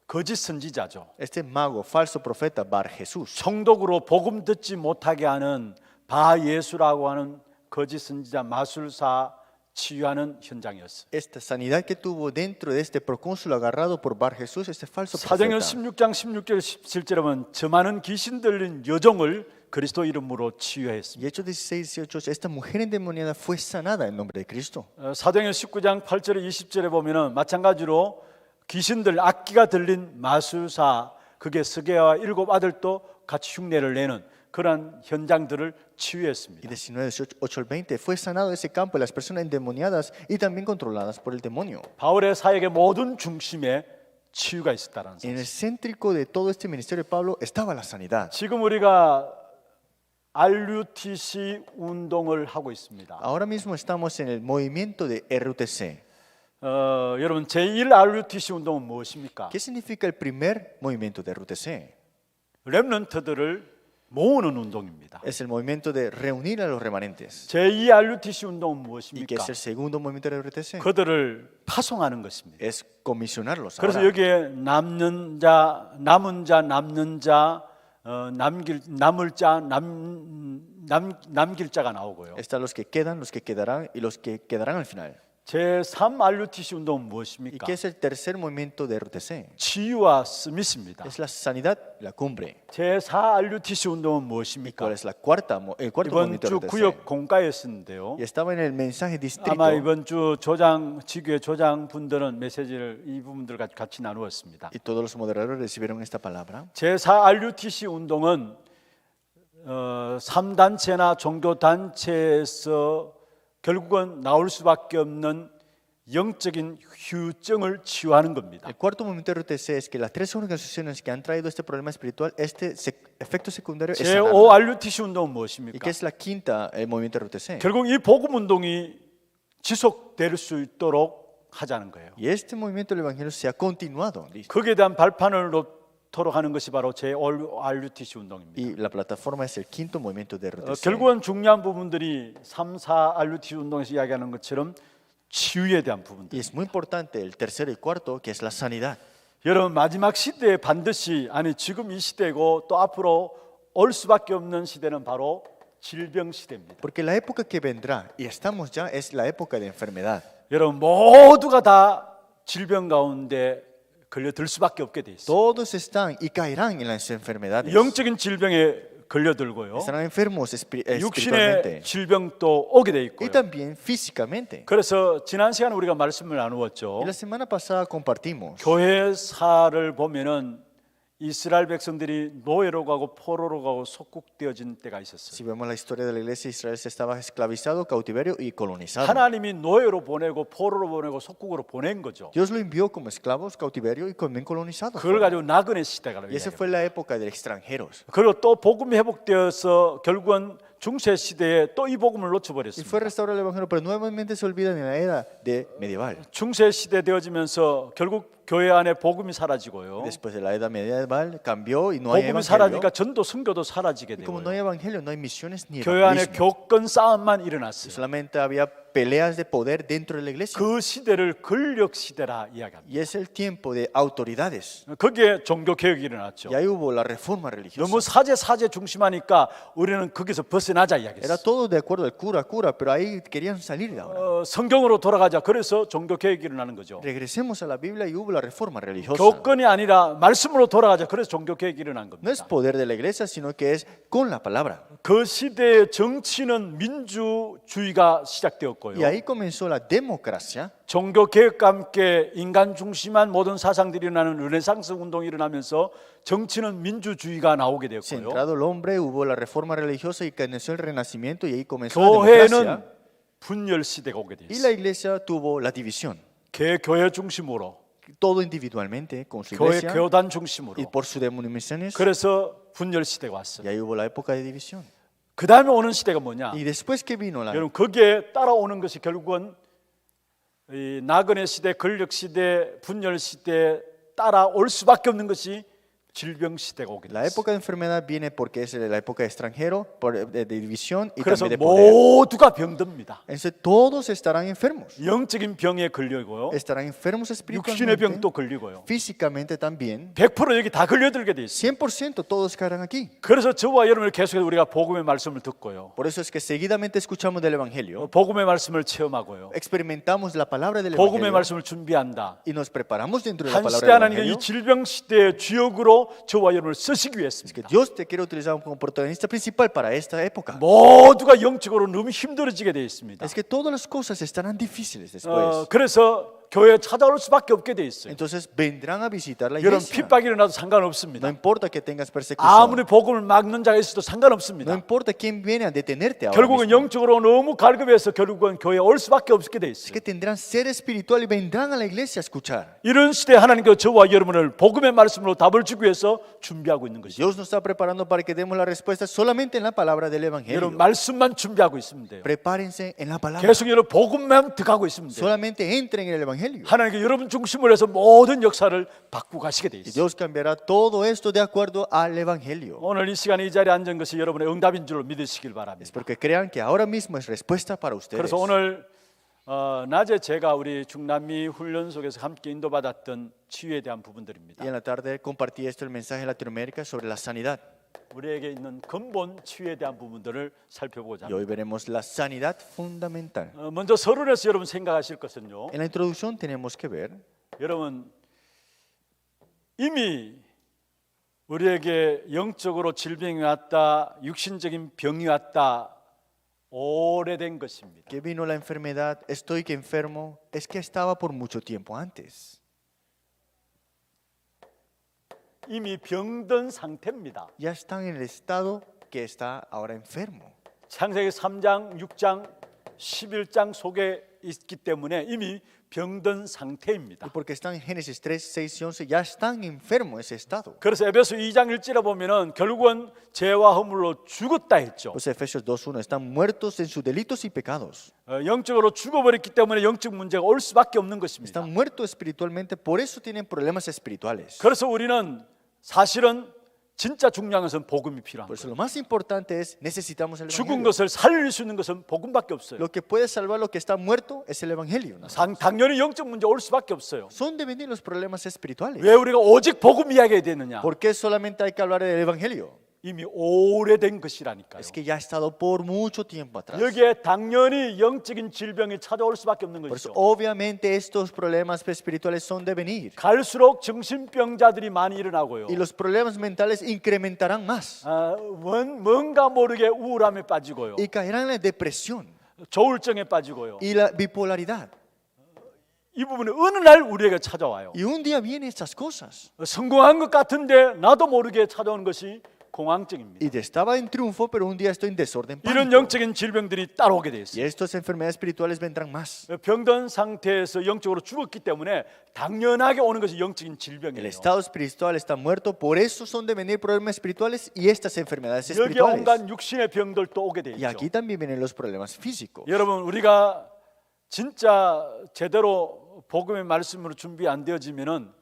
거짓 선지자죠. Este mago, falso profeta, Bar Jesús, 성독으로 복음 듣지 못하게 하는 바 예수라고 하는 거짓 선지자 마술사 치유하는 현장이었어요. esta sanidad que tuvo dentro de este procónsul agarrado por Bar Jesús, este falso 사도행전 profeta. 16장 16절 17절에 보면 저 많은 귀신 들린 여종을 그리스도 이름으로 치유했습니다. Y Hechos 16, 18, esta mujer endemoniada fue sanada en nombre de Cristo. 사도행전 19장 8절에 20절에 보면은 마찬가지로 귀신들 악기가 들린 마술사 그게 스게와 7 아들도 같이 흉내를 내는 그런 현장들을 Y 치유했습니다. 19, 18 al 20 fue sanado ese campo de las personas endemoniadas y también controladas por el demonio. 바울의 사역의 모든 중심에 치유가 있었다는 En 사실. el céntrico de todo este ministerio de Pablo estaba la sanidad. 지금 우리가 RUTC 운동을 하고 있습니다. Ahora mismo estamos en el movimiento de RUTC. 여러분 제1 RUTC 운동은 무엇입니까? ¿Qué significa el primer movimiento de RUTC? 렘넌트들을 모으는 운동입니다. Es el movimiento de reunir a los remanentes. 제2 RUTC 운동은 ¿Y qué 무엇입니까? es el segundo movimiento de RUTC? 그들을 파송하는 것입니다. Es comisionarlos. 그래서 ahora. 여기에 남는 자, 남은 자, 남는 자, 남을 자, 남길 자가 나오고요. Están los que quedan, los que quedarán y los que quedarán al final. 제3 RUTC 운동은 ¿Y 무엇입니까? qué es el tercer movimiento de RUTC? 치유와 스미스입니다. Es la sanidad, la cumbre. 제4 RUTC 운동은 ¿Y 무엇입니까? cuál es el cuarto 이번 movimiento 주 de 구역 RUTC? 공가였는데요. Y estaba en el mensaje distrito. 아마 이번 주 조장 지교회 조장 분들은 메시지를 이 부분들과 같이 나누었습니다. Y todos los moderadores recibieron esta palabra. 제4 RUTC 운동은 3단체나 종교단체에서 결국은 나올 수밖에 없는 영적인 휴증을 치유하는 겁니다. El cuarto movimiento de RTC es que las tres organizaciones que han traído este problema espiritual, efecto secundario es sanarla. 제5RUTC 운동은 ¿Y 무엇입니까? qué es la quinta movimiento de RTC? 결국 이 복음 운동이 지속될 수 있도록 하자는 거예요. Y este movimiento del Evangelio se ha continuado. ¿Listo? 거기에 대한 발판을 놓도록 하는 것이 바로 제5RUTC 운동입니다. Y la plataforma es el quinto movimiento de RTC. 결국은 중요한 부분들이 3, 4RUTC 운동에서 이야기하는 것처럼 치유에 대한 부분들. Y es muy importante el tercero y cuarto, que es la sanidad. 여러분 마지막 시대에 반드시 지금 이 시대고 또 앞으로 올 수밖에 없는 시대는 바로 질병 시대입니다. Porque la época que vendrá, y estamos ya, es la época de enfermedad. 여러분 모두가 다 질병 가운데 걸려들 수밖에 없게 돼 있어요. Todos están y caerán en las enfermedades. 영적인 질병에 걸려들고요. Estarán enfermos 육신의 espiritualmente 질병도 오게 돼 y 있고요. también físicamente. 그래서 지난 시간에 우리가 말씀을 나누었죠. Y la semana pasada compartimos 교회사를 보면은 이스라엘 백성들이 노예로 가고 포로로 가고 속국되어진 때가 있었어요. Si vemos la historia de la iglesia, Israel se estaba esclavizado, cautiverio y colonizado. 하나님이 노예로 보내고 포로로 보내고 속국으로 보낸 거죠. Dios lo envió como esclavos, cautiverio y también colonizados. 그걸 가지고 나그네 시대가 Y esa fue la época de extranjeros. 그리고 또 복음이 회복되어서 결국은 중세 시대에 또 이 복음을 Y 놓쳐버렸습니다. fue restaurado el evangelio, pero nuevamente se olvidan en la era de medieval. 중세 시대 되어지면서 결국 교회 안에 복음이 사라지고요. Después de la edad medieval cambió y no hay 복음이 evangelio. 사라지니까 전도 선교도 사라지게 Y como no hay 되고요. evangelio, no hay misiones ni 교회 안에 evangelismo. 교권 싸움만 일어났어요. Solamente había peleas de poder dentro de la iglesia. 그 시대를 권력 시대라 이야기합니다. Y es el tiempo de autoridades. 거기에 종교 개혁이 일어났죠. Y ahí hubo la reforma religiosa. 너무 사제 중심하니까 우리는 거기서 벗어나자 Era 이야기했어요. todo de acuerdo al cura, pero ahí querían salir de ahora. 성경으로 돌아가자. 그래서 종교 개혁이 일어나는 거죠. Regresemos a la Biblia y hubo la reforma religiosa. 교권이 아니라 말씀으로 돌아가자. 그래서 종교 개혁이 일어난 No es 겁니다. poder de la iglesia, sino que es con la palabra. 그 시대의 정치는 민주주의가 Y 시작되었고요. ahí comenzó la democracia. 종교 개혁과 함께 인간 중심한 모든 사상들이 일어나는 르네상스 운동이 일어나면서 정치는 민주주의가 나오게 되었고요. Centrado el hombre, hubo la reforma religiosa y comenzó el renacimiento y ahí comenzó la democracia. 교회는 분열 시대가 오게 Y la 됐어요. iglesia tuvo la división. 교회 중심으로, Todo individualmente, con su 교회 iglesia 교단 y 중심으로. por sus denominaciones. 그래서 분열 시대가 Y 왔어요. ahí hubo la época de división. 그 다음에 오는 시대가 뭐냐? Y después que vino la 여러분 거기에 따라오는 것이 결국은 이 나그네 시대, 권력 시대, 분열 시대 따라올 수밖에 없는 것이 질병 시대가 오게 La 됐어요. época de enfermedad viene porque es la época de extranjero, de división y 그래서 también de poder. 모두가 병듭니다. Entonces todos estarán enfermos. 영적인 병에 걸리고요. Estarán enfermos 육신의 espiritualmente, 병도 걸리고요. físicamente también. 100% 여기 다 걸려들게 돼 있어요. 100% todos caerán aquí. 그래서 저와 여러분을 계속해서 우리가 복음의 말씀을 듣고요. Por eso es que seguidamente escuchamos del Evangelio, 복음의 말씀을 체험하고요. experimentamos la palabra del 복음의 Evangelio 말씀을 준비한다. y nos preparamos dentro de la 한 palabra 시대 del 하나님께 이 Evangelio. 질병 시대의 주역으로 저와 여러분을 쓰시기 Que 위해서입니다. Dios te quiere utilizar como protagonista principal para esta época. 모두가 영적으로 너무 힘들어지게 되어 있습니다. Es que todas las cosas estarán difíciles después. 그래서 교회에 찾아올 수밖에 없게 돼 있어요. Entonces vendrán a visitar la 여러분 iglesia. 핍박이 일어나도 No 상관없습니다. importa que tengas persecución. 아무리 복음을 막는 자가 있어도 No 상관없습니다. importa quién viene a detenerte ahora 결국은 mismo. 영적으로 너무 갈급해서 결국은 교회에 올 수밖에 없게 돼 Es 있어요. que tendrán ser espiritual y vendrán a la iglesia a escuchar. 이런 시대에 하나님께서 저와 여러분을 복음의 말씀으로 답을 주기 위해서 준비하고 있는 것이죠. Dios nos está preparando para que demos la respuesta solamente en la palabra del Evangelio. 여러분 말씀만 준비하고 있으면 돼요. Prepárense en la palabra. 계속 여러분 복음만 득하고 있으면 돼요. Solamente entren en el Evangelio. 하나님께 여러분 중심으로 해서 모든 역사를 바꾸고 가시게 돼 Y 있어요. Dios cambiará todo esto de acuerdo al Evangelio. 오늘 이 시간에 이 자리에 앉은 것이 여러분의 응답인 줄 믿으시길 바랍니다. Es porque crean que ahora mismo es respuesta para ustedes. 그래서 오늘 낮에 제가 우리 중남미 훈련 속에서 함께 인도받았던 치유에 대한 부분들입니다. Y en la tarde compartí esto, el mensaje de Latinoamérica sobre la sanidad. 우리에게 있는 근본 치유에 대한 부분들을 살펴보고자 Y hoy 합니다. veremos la sanidad fundamental. 먼저 서론에서 여러분 생각하실 것은요. En la introducción tenemos que ver 여러분 이미 우리에게 영적으로 질병이 왔다, 육신적인 병이 왔다 오래된 것입니다. que vino la enfermedad, estoy que enfermo, es que estaba por mucho tiempo antes. 이미 병든 상태입니다. Ya están en el estado que está ahora enfermo. 창세기 3장, 6장 11장 속에 있기 때문에 이미 병든 상태입니다. Y porque están en Génesis 3, 6 y 11, ya están enfermos en ese estado. 그래서 에베소 2장 1절에 보면은 결국은 죄와 허물로 죽었다 했죠. Pues Efesios 2:1, están muertos en sus delitos y pecados. 영적으로 죽어버렸기 때문에 영적 문제가 올 수밖에 없는 것입니다. Están muertos espiritualmente, por eso tienen problemas espirituales. 그래서 우리는 사실은 진짜 중요한 것은 복음이 필요한 Por eso 거예요. lo más importante es necesitamos el 죽은 evangelio. 것을 살릴 수 있는 것은 복음밖에 없어요. Lo que puede salvar lo que está muerto es el evangelio. ¿No? 당연히 영적 문제 올 수밖에 없어요. Son de venir los problemas espirituales. 왜 우리가 오직 복음 이야기해야 되느냐? ¿Por qué solamente hay que hablar del evangelio? 이미 오래된 것이라니까요. Es que ya ha estado por mucho tiempo atrás. 여기에 당연히 영적인 질병이 찾아올 수밖에 없는 Por eso, 것이죠. obviamente, estos problemas espirituales son de venir. 갈수록 정신병자들이 많이 일어나고요. Y los problemas mentales incrementarán más. 뭔가 모르게 우울함에 빠지고요. Y caerán en la depresión 조울증에 빠지고요. y la bipolaridad. 이 부분이 어느 날 우리에게 찾아와요. Y un día vienen estas cosas. 성공한 것 같은데 나도 모르게 찾아오는 것이 공황증입니다. Y estaba en triunfo, pero un día estoy en desorden. 이런 pánico. 영적인 질병들이 따라오게 돼 Y 있어요. estas enfermedades espirituales vendrán más. 병든 상태에서 영적으로 죽었기 때문에 당연하게 오는 것이 영적인 El 질병이에요. estado espiritual está muerto, por eso son de venir problemas espirituales y estas enfermedades 여기에 espirituales. 온갖 육신의 병들도 오게 돼 Y 있죠. aquí también vienen los problemas físicos. 여러분 우리가 진짜 제대로 복음의 말씀으로 준비 안 되어지면은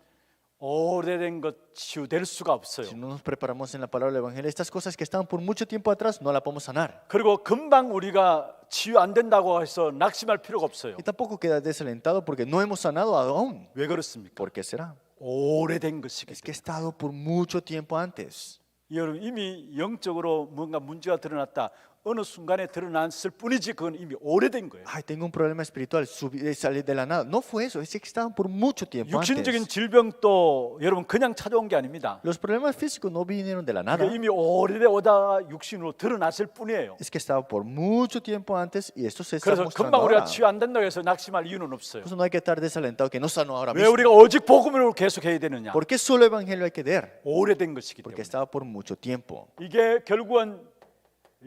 오래된 것 치유될 수가 없어요. Si no nos preparamos en la palabra del evangelio, estas cosas que estaban por mucho tiempo atrás no la podemos sanar. 그리고 금방 우리가 치유 안 된다고 해서 낙심할 필요가 없어요. Y tampoco queda desalentado porque no hemos sanado aún. 왜 그렇습니까? ¿Por qué será? 오래된 것이기 Es que 때문에. ha estado por mucho tiempo antes. 여러분 이미 영적으로 뭔가 문제가 드러났다. 어느 순간에 드러났을 뿐이지 그건 이미 오래된 거예요. Ay, tengo un problema espiritual, salir de la nada. No fue eso, es que estaban por mucho tiempo 육신적인 antes. 질병도 여러분 그냥 찾아온 게 아닙니다. Los problemas físicos no vinieron de la nada. 이미 오래돼 오다가 육신으로 드러났을 뿐이에요. Es que estaba por mucho tiempo antes y esto se está 그래서 mostrando 금방 우리가 ahora. 치유 안 된다고 해서 낙심할 이유는 없어요. Por eso no hay que estar desalentado que no sanó ahora 왜 mismo. 우리가 오직 복음으로 계속 해야 되느냐? ¿Por qué solo evangelio hay que dar? 오래된 것이기 Porque 때문에. estaba por mucho tiempo. 이게 결국은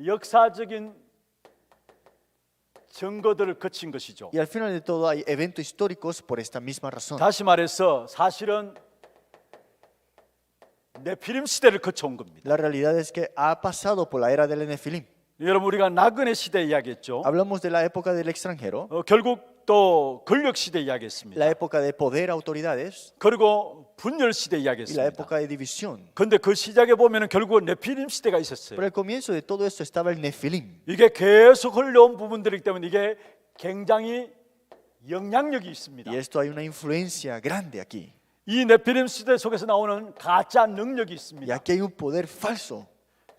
역사적인 증거들을 거친 것이죠. Y al final de todo hay eventos históricos por esta misma razón. 다시 말해서 사실은 네피림 시대를 거쳐온 겁니다. La realidad es que ha pasado por la era del Nefilim. 여러분 우리가 나그네 시대 이야기했죠. Hablamos de la época del extranjero, 결국 또 권력 시대 이야기했습니다. la época de poder, autoridades 그리고 분열 시대 y la 이야기했습니다. época de división. 근데 그 시작에 보면은 결국은 네피림 시대가 있었어요. Pero al comienzo de todo esto estaba el Nefilim. 이게 계속 흘러온 부분들이기 때문에 이게 굉장히 영향력이 있습니다. Y esto hay una influencia grande aquí. 이 네피림 시대 속에서 나오는 가짜 능력이 Y 있습니다. aquí hay un poder falso.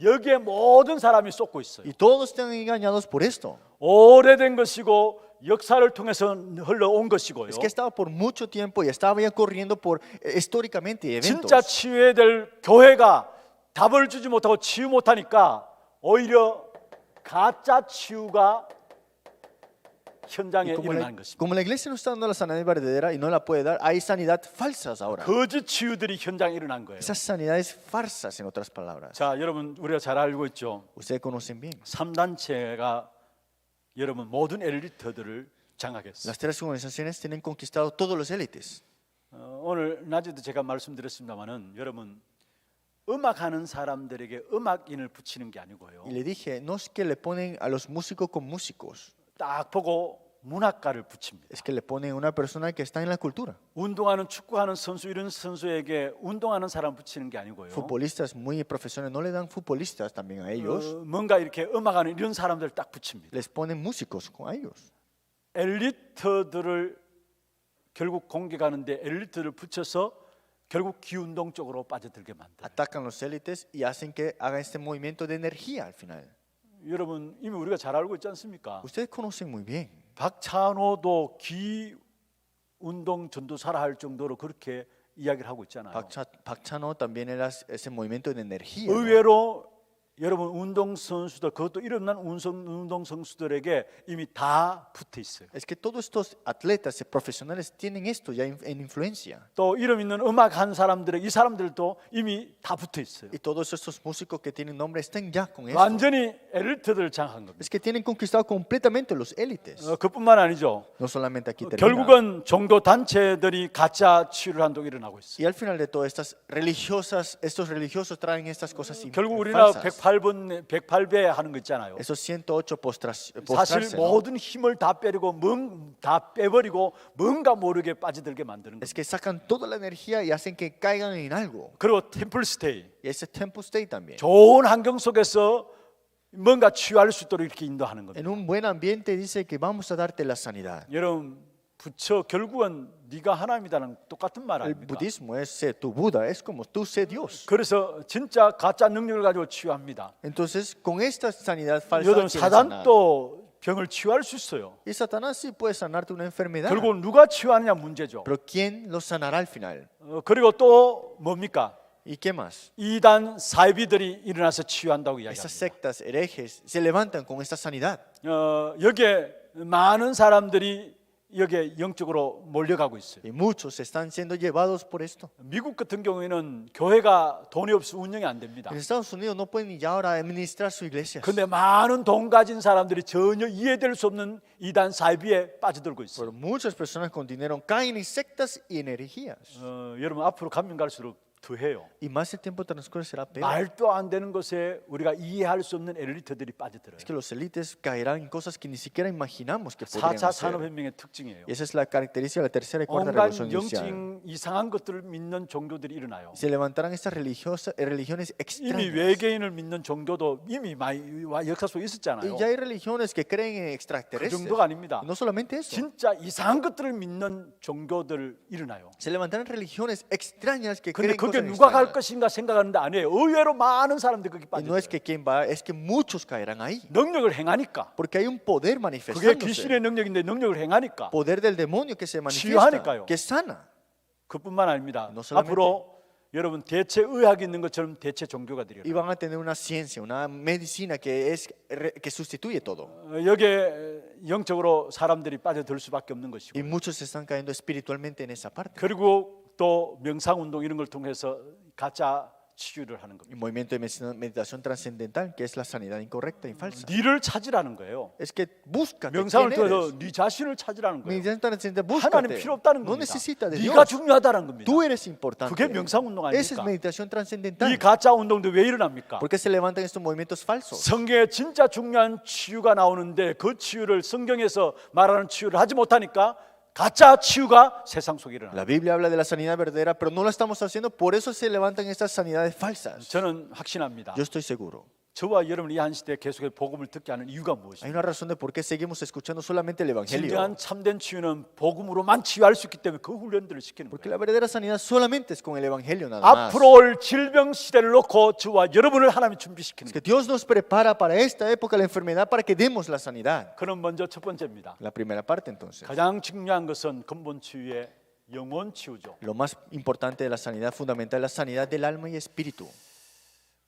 여기에 모든 사람이 쏟고 있어요. Y todos están engañados por esto. 오래된 것이고 역사를 통해서 흘러온 것이고요. Es que estaba por mucho tiempo y estaba ya corriendo por históricamente eventos. 진짜 치유해야 될 교회가 답을 주지 못하고 치유 못하니까 오히려 가짜 치유가 현장에 Y como 일어나는 것입니다. como la iglesia no está dando la sanidad verdadera y no la puede dar, hay sanidad falsas ahora. 거짓 치유들이 현장에 일어난 거예요. Esas sanidades farsas, en otras palabras. 자, 여러분 우리가 잘 알고 있죠. Ustedes conocen bien. 3단체가 여러분 모든 엘리트들을 장악했어요. Las tres organizaciones tienen conquistado todos los élites. 오늘 낮에도 제가 말씀드렸습니다마는 여러분 음악하는 사람들에게 음악인을 붙이는 게 아니고요. Y le dije, no es que le ponen a los músicos con músicos, 딱 보고 문학가를 붙입니다. es que le ponen a una persona que está en la cultura. 운동하는 축구하는 선수 이런 선수에게 운동하는 사람 붙이는 게 아니고요. Futbolistas muy profesionales no le dan futbolistas también a ellos, 뭔가 이렇게 음악하는 이런 사람들 딱 붙입니다. les ponen músicos con ellos. 엘리트들을 결국 공격하는데 엘리트를 붙여서 결국 기운동 쪽으로 빠져들게 만들어요. Atacan los élites y hacen que haga este movimiento de energía al final. 여러분 이미 우리가 잘 알고 있지 않습니까? Ustedes conocen muy bien. 박찬호도 기운동 전도사라 할 정도로 그렇게 이야기를 하고 있잖아요. Park Chan-o también era ese movimiento de energía. ¿no? 의외로 여러분 운동선수들, 그것도 이름 난 운동선수들에게 이미 다 붙어 있어요. Es que todos estos atletas profesionales tienen esto ya en influencia. 또 이름 있는 음악한 사람들의 이 사람들도 이미 다 붙어 있어요. Y todos estos músicos que tienen nombre están ya con esto. 완전히 엘리트들을 장악한 겁니다. Es que tienen conquistado completamente los élites. 그뿐만 아니죠. No solamente aquí termina. 결국은 종교 단체들이 가짜 치유를 한다고 일어나고 있어요. Y al final de todo, estos religiosos traen estas cosas 결국 우리나라 falsas. 108배 하는 거 있잖아요. Esos 108 사실 postrarse, ¿no? 모든 힘을 다 빼리고 다 빼버리고 뭔가 모르게 빠져들게 만드는 Es 거예요. que sacan toda la energía y hacen que caigan en algo. 그리고 템플 스테이, Y ese temple state también. 좋은 환경 속에서 뭔가 치유할 수 있도록 이렇게 인도하는 겁니다. En un buen ambiente dice que vamos a darte la sanidad. 여러분 부처 결국은 네가 하나님이다는 똑같은 말 El 아닙니까? budismo es sé tu Buda, es como tú sé Dios. 그래서 진짜 가짜 능력을 가지고 치유합니다. Entonces, con esta sanidad falsa, 여러분 quieren sanar. 사단도 병을 치유할 수 있어요. Y Satanás sí puede sanarte una enfermedad. 결국 누가 치유하느냐 문제죠. Pero ¿quién lo sanará al final? 그리고 또 뭡니까? ¿Y qué más? 이단 사이비들이 일어나서 치유한다고 Esas 이야기합니다. sectas herejes se levantan con esta sanidad. 여기에 많은 사람들이 여기에 영적으로 몰려가고 있어요. Y muchos están siendo llevados por esto. 미국 같은 경우에는 교회가 돈이 없어 운영이 안 됩니다. En Estados Unidos no pueden ni ya ahora administrar su iglesia. 근데 많은 돈 가진 사람들이 전혀 이해될 수 없는 이단 사이비에 빠져들고 있어요. Pero muchas personas con dinero caen en sectas y en herejías. 여러분 앞으로 가면 갈수록 더해요. Y más el tiempo transcurre será peor. 말도 안 되는 것에 우리가 이해할 수 없는 엘리트들이 빠져들어요. Es que los élites caerán en cosas que ni siquiera imaginamos que podrían 4차 hacer. 산업혁명의 특징이에요. Y esa es la característica de la tercera y cuarta 온갖 revolución industrial. 영적 이상한 것들을 믿는 종교들이 일어나요. Se levantarán estas religiones 이미 extrañas. 외계인을 믿는 종교도 이미 많이 역사 속에 있었잖아요. Y ya hay religiones que creen en 그 extraterrestres. 정도가 아닙니다. No solamente eso. 진짜 이상한 것들을 믿는 종교들 일어나요. Se levantarán religiones extrañas que 근데 creen 그게 cosas 누가 갈 extrañas. 것인가 생각하는데 아니에요. 의외로 많은 사람들이 거기 Y no es 빠져들어요. que quién va, es que muchos caerán ahí. 능력을 행하니까. Porque hay un poder 그게 manifestándose. 귀신의 능력인데 능력을 행하니까. Poder del demonio que se manifiesta, 치유하니까요. que sana. 그뿐만 아닙니다. No solamente. 앞으로 여러분 대체 의학이 있는 것처럼 대체 종교가 Y 되리라. van a tener una ciencia, una medicina que sustituye todo. 여기에 영적으로 사람들이 빠져들 수밖에 없는 것이고. Y muchos están cayendo espiritualmente en esa parte. 그리고 또 명상 운동 이런 걸 통해서 가짜 치유를 하는 Y 겁니다. movimiento de meditación trascendental, que es la sanidad incorrecta y falsa. 니를 찾으라는 거예요. Es que búscate 명상을 quién 통해서 eres. 네 자신을 찾으라는 거예요. Meditación trascendental, 하나님 búscate. 필요 없다는 No 겁니다. necesita de 네가 Dios. 중요하다는 겁니다. Tú eres importante. 그게 명상 운동 Esa es 아닙니까? meditación 이 trascendental. 가짜 운동도 왜 일어납니까? ¿Por qué se levantan estos movimientos falsos? 성경에 진짜 중요한 치유가 나오는데 그 치유를 성경에서 말하는 치유를 하지 못하니까 가짜 치유가 세상 속에 일어납니다. La Biblia habla de la sanidad verdadera, pero no la estamos haciendo, por eso se levantan estas sanidades falsas. 저는 확신합니다. Yo estoy seguro. 저와 여러분이 이 한 시대에 계속해서 복음을 듣게 하는 이유가 Hay 무엇입니까? una razón de por qué seguimos escuchando solamente el Evangelio. 진정한 참된 치유는 복음으로만 치유할 수 있기 때문에 그 훈련들을 시키는 Porque 거예요. la verdadera sanidad solamente es con el Evangelio nada más. 앞으로 올 질병 시대를 놓고 저와 여러분을 하나님이 준비시키는 Es que 거예요. Dios nos prepara para esta época la enfermedad para que demos la sanidad. 그럼 먼저 첫 번째입니다. La primera parte entonces. 가장 중요한 것은 근본 치유의 영혼 치유죠. Lo más importante de la sanidad fundamental es la sanidad del alma y espíritu.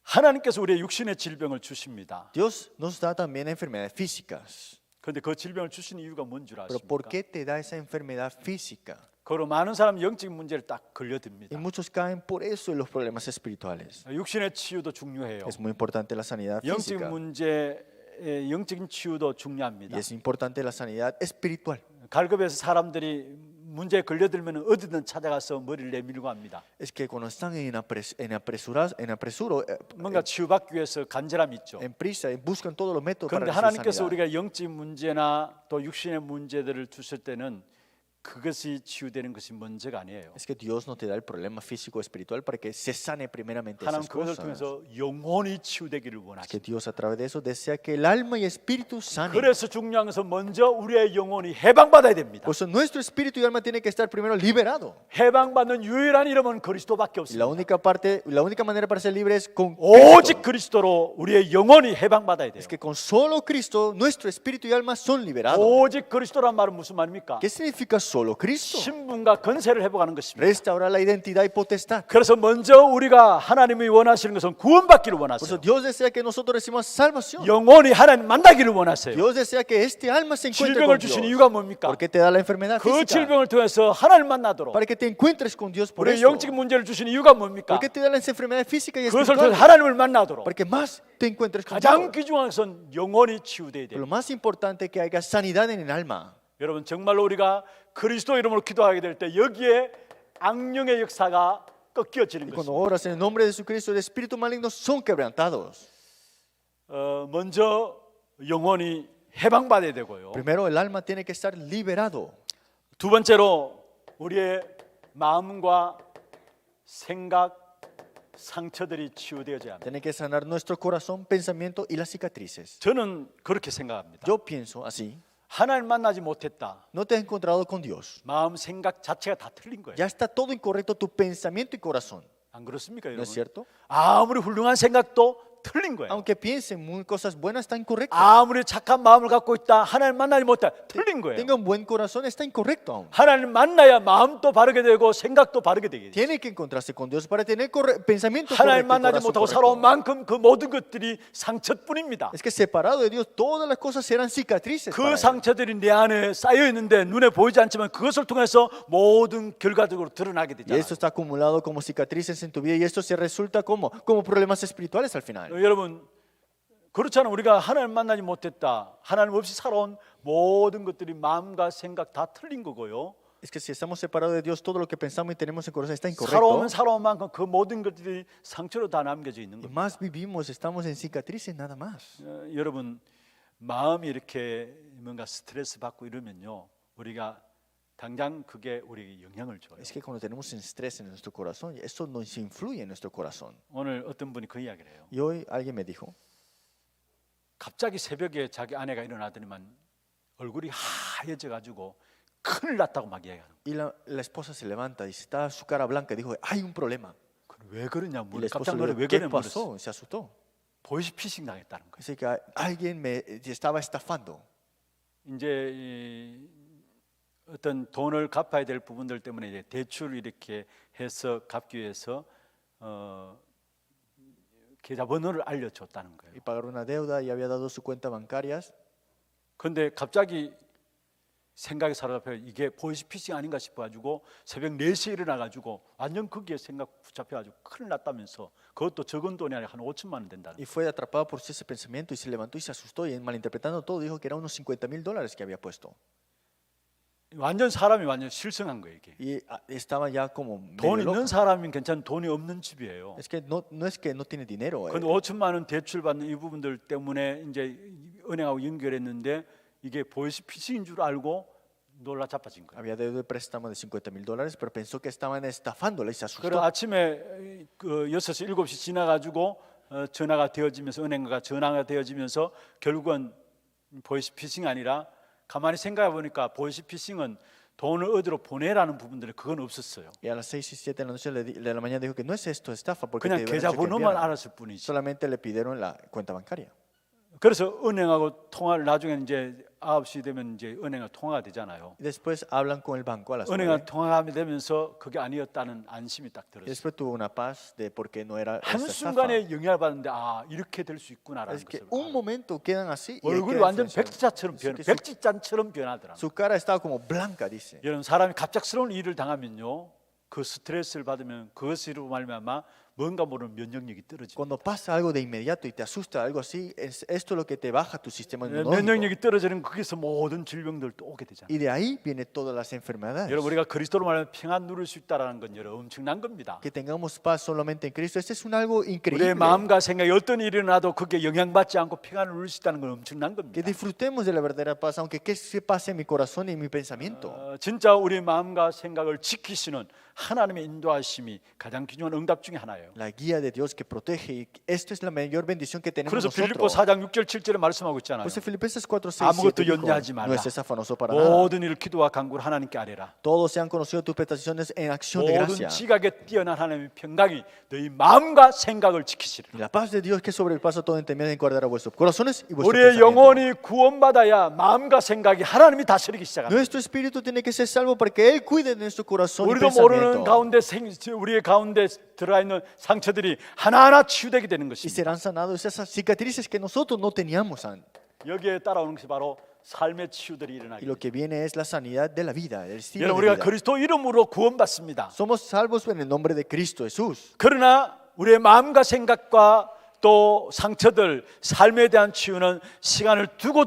하나님께서 우리의 육신의 질병을 주십니다. Dios nos da también enfermedades físicas. 그런데 그 질병을 주신 이유가 뭔 줄 Pero ¿por 아십니까? qué te da esa enfermedad física? 그로 많은 사람 영적인 문제를 딱 Y 걸려듭니다. muchos caen por eso en los problemas espirituales. 육신의 치유도 중요해요. Es muy importante la sanidad 영적인 física 문제의 영적인 치유도 y 중요합니다. es importante la sanidad espiritual. 갈급에서 사람들이 문제에 걸려들면 어디든 찾아가서 머리를 내밀고 합니다. Es que cuando están en apresuro, 뭔가 치유받기 위해서 간절함이 있죠. en prisa, buscan todos los métodos para 그런데 recibir 하나님께서 sanidad. 우리가 영적인 문제나 또 육신의 문제들을 주실 때는 그것이 치유되는 것이 먼저가 아니에요. Es que Dios no te da el problema físico o espiritual para que se sane primeramente 하나님 esas 그것을 cosas. 통해서 영혼이 치유되기를 Es que 원하십니다. Dios a través de eso desea que el alma y espíritu sanen. 그래서 중요한 것은 먼저 우리의 영혼이 해방받아야 됩니다. Por eso nuestro espíritu y alma tiene que estar primero liberado. 해방받는 유일한 이름은 그리스도밖에 Y la 없습니다. única manera para ser libre es con Cristo. 오직 그리스도로 우리의 영혼이 해방받아야 돼요. Es que con solo Cristo nuestro espíritu y alma son liberados. 오직 그리스도란 말은 무슨 말입니까? ¿Qué significa solo Cristo. 신분과 권세를 회복하는 것입니다. Restaurar la identidad y potestad. 그래서 먼저 우리가 하나님이 원하시는 것은 구원받기를 Por eso 원하세요. Dios desea que nosotros recibamos salvación. 영혼이 하나님 만나기를 원하세요. Dios desea que este alma se encuentre 질병을 con Dios. 주신 이유가 뭡니까? ¿Por qué te da la enfermedad 그 física? 질병을 통해서 하나님 만나도록. Para que te encuentres con Dios por 우리 eso. 영적인 문제를 주신 이유가 뭡니까? ¿Por qué te da las enfermedades físicas y 그것을 통해서 espirituales? 하나님을 만나도록. Para que más te encuentres con 가장 Dios. 귀중한 것은 영혼이 치유돼야 Pero lo 돼요. más importante es que haya sanidad en el alma. 여러분 정말로 우리가 그리스도 이름으로 기도하게 될 때 여기에 악령의 역사가 꺾여지는 Y cuando 것입니다. obras en el nombre de Jesucristo, el espíritu maligno son quebrantados. 먼저 영혼이 해방받아야 되고요. Primero, el alma tiene que estar liberado. 두 번째로 우리의 마음과 생각, 상처들이 치유되어져야 합니다. Tiene que sanar nuestro corazón, pensamiento y las cicatrices. 저는 그렇게 생각합니다. Yo pienso así. 하나님 만나지 못했다. No te has encontrado con Dios. 마음, 생각 자체가 다 틀린 거예요. Ya está todo incorrecto tu pensamiento y corazón. 안 그렇습니까, ¿No es 여러분? cierto? 아무리 훌륭한 생각도 틀린 거예요. Aunque piensen muy cosas buenas, está incorrecto. 아무리 착한 마음을 갖고 있다, 하나님 만나지 못했다, 틀린 거예요. Tenga un buen corazón, está incorrecto aún. 하나님 만나야 마음도 바르게 되고 생각도 바르게 되게 돼요. Tiene que encontrarse con Dios para tener pensamiento 하나님 correcto y 만나지 corazón 못하고 correcto. 살아온 만큼 그 모든 것들이 상처뿐입니다. Es que separado de Dios, todas las cosas serán cicatrices. para 그 él. 상처들이 내 안에 쌓여 있는데 눈에 보이지 않지만 그것을 통해서 모든 결과적으로 드러나게 Y 되잖아요. esto está acumulado como cicatrices en tu vida y esto se resulta como problemas espirituales al final. 여러분 그렇잖아요. 우리가 하나님 만나지 못했다, 하나님 없이 살아온 모든 것들이 마음과 생각 다 틀린 거고요. Es que si estamos separados de Dios, todo lo que pensamos y tenemos en corazón está incorrecto. 살아오면 살아온 만큼 그 모든 것들이 상처로 다 남겨져 있는 Y 겁니다. más vivimos, estamos en cicatrices nada más. 여러분 마음이 이렇게 뭔가 스트레스 받고 이러면요, 우리가 당장 그게 우리에게 영향을 줘요. Es que cuando tenemos estrés en nuestro corazón, eso nos influye en nuestro corazón. 오늘 어떤 분이 그 이야기를 해요. Y hoy alguien me dijo, 갑자기 새벽에 자기 아내가 일어나더니만 얼굴이 하얘져 가지고 큰일 났다고 막 이야기하는 거예요. y la esposa se levanta y está su cara blanca y dijo, hay un problema. 왜 그러냐 Y 물어. el esposo 깜짝 le 놀래. dijo, 왜 ¿qué 그래 pasó? 물었어. Se asustó. 보이스피싱 당했다는 거예요. Dice que alguien me estaba estafando. 이제 이 어떤 돈을 갚아야 될 부분들 때문에 이제 대출 이렇게 해서 갚기 위해서 계좌번호를 알려줬다는 거예요. Y pagar una deuda y había dado su cuenta bancarias. 그런데 갑자기 생각이 사로잡혀 이게 보이스피싱 아닌가 싶어가지고 새벽 4시에 일어나가지고 완전 거기에 생각 붙잡혀가지고 큰일 났다면서 그것도 적은 돈이 아니라 한 5천만 원 된다는 Y fue atrapado por ese pensamiento y se levantó y se asustó y malinterpretando todo dijo que eran unos $50,000 que había puesto. 완전 사람이 완전 실성한 거예요 이게. Y estaba ya como 돈 medio 있는 loco. 사람은 괜찮은 돈이 없는 집이에요. Es que no es que no tiene dinero. 근데 5천만 원 대출 받는 이 부분들 때문에 이제 은행하고 연결했는데 이게 보이스피싱인 줄 알고 놀라 자빠진 거예요. Había deuda de préstamo de $50,000, pero pensó que estaban estafándole y se 그래 asustó. 아침에 그 6시 7시 지나가지고 전화가 되어지면서 은행가 전화가 되어지면서 결국은 보이스피싱이 아니라 가만히 생각해 보니까 보이스피싱은 돈을 어디로 보내라는 부분들이 그건 없었어요. Y a las 6 y 7 de la noche de la mañana dijo que no es esto estafa porque 그냥 te iban a 계좌번호만 chequear. 알았을 뿐이지. Solamente le pidieron la cuenta bancaria. 그래서 은행하고 통화를 나중에 이제 9시 되면 이제 은행과 통화가 되잖아요. Y después hablan con el banco a las 9. 은행과 통화가 되면서 그게 아니었다는 안심이 딱 Y 들었어요. después tuvo una paz de por qué no era esta 한 estafa. 순간에 영향을 받는데 아 이렇게 될 수 있구나라는 Es que 것을 un 알아요. momento quedan así y 얼굴이 quedan 완전 influenciados. 백지장처럼 변하더라고요. Su cara estaba como blanca, dice. 여러분 사람이 갑작스러운 일을 당하면요, 그 스트레스를 받으면 그것으로 말미암아 뭔가 모르는 면역력이 떨어집니다. Cuando pasa algo de inmediato y te asusta algo así, esto es lo que te baja tu sistema inmunológico. 면역력이 떨어지는 거기서 모든 질병들도 오게 되잖아요. Y de ahí vienen todas las enfermedades. 여러분 우리가 그리스도로 말하면 평안 누릴 수 있다라는 건 여러분 엄청난 겁니다. Que tengamos paz solamente en Cristo, este es algo 우리의 increíble. 마음과 생각에 어떤 일이 일어나도 그게 영향받지 않고 평안을 누릴 수 있다는 건 엄청난 Que 겁니다. disfrutemos de la verdadera paz, aunque que se pase en mi corazón y en mi pensamiento. 진짜 우리 마음과 생각을 지키시는 하나님의 인도하심이 가장 귀중한 응답 중에 하나예요. 있잖아요. La guía de Dios que protege. Y esto es la mayor bendición que tenemos 그래서 빌립보 nosotros. 4장 6절 7절에 말씀하고 있잖아요. Pues en Filipenses 4, 6, 아무것도 7 dijo, 연대하지 말라. no estés afanoso para nada. 모든 일을 기도와 간구를 하나님께 아뢰라. Todos sean conocidos tus prestaciones en acción de 모든 gracia. 지각에 뛰어난 하나님의 평강이 너희 마음과 생각을 지키시리라. Y la paz de Dios que sobrepasa todo entendimiento guardará vuestros corazones y vuestros 우리의 pensamientos. 영혼이 구원받아야 마음과 생각이 하나님이 다스리기 시작합니다. Nuestro espíritu tiene que ser salvo para que Él cuide de nuestro corazón y 우리도 모르는 pensamiento. 가운데 우리의 가운데 들어가 있는 상처들이 하나하나 치유되게 되는 Y 것입니다. serán sanados esas cicatrices que nosotros no teníamos antes. 여기에 따라오는 것이 바로 삶의 치유들이 Y 일어나게 lo 됩니다. que viene es la sanidad de la vida, el estilo 여러분, de 우리가 vida. 그리스도 이름으로 구원받습니다. Somos salvos en el nombre de Cristo Jesús. 그러나 우리의 마음과 생각과 또 상처들, 삶에 대한 치유는 시간을 두고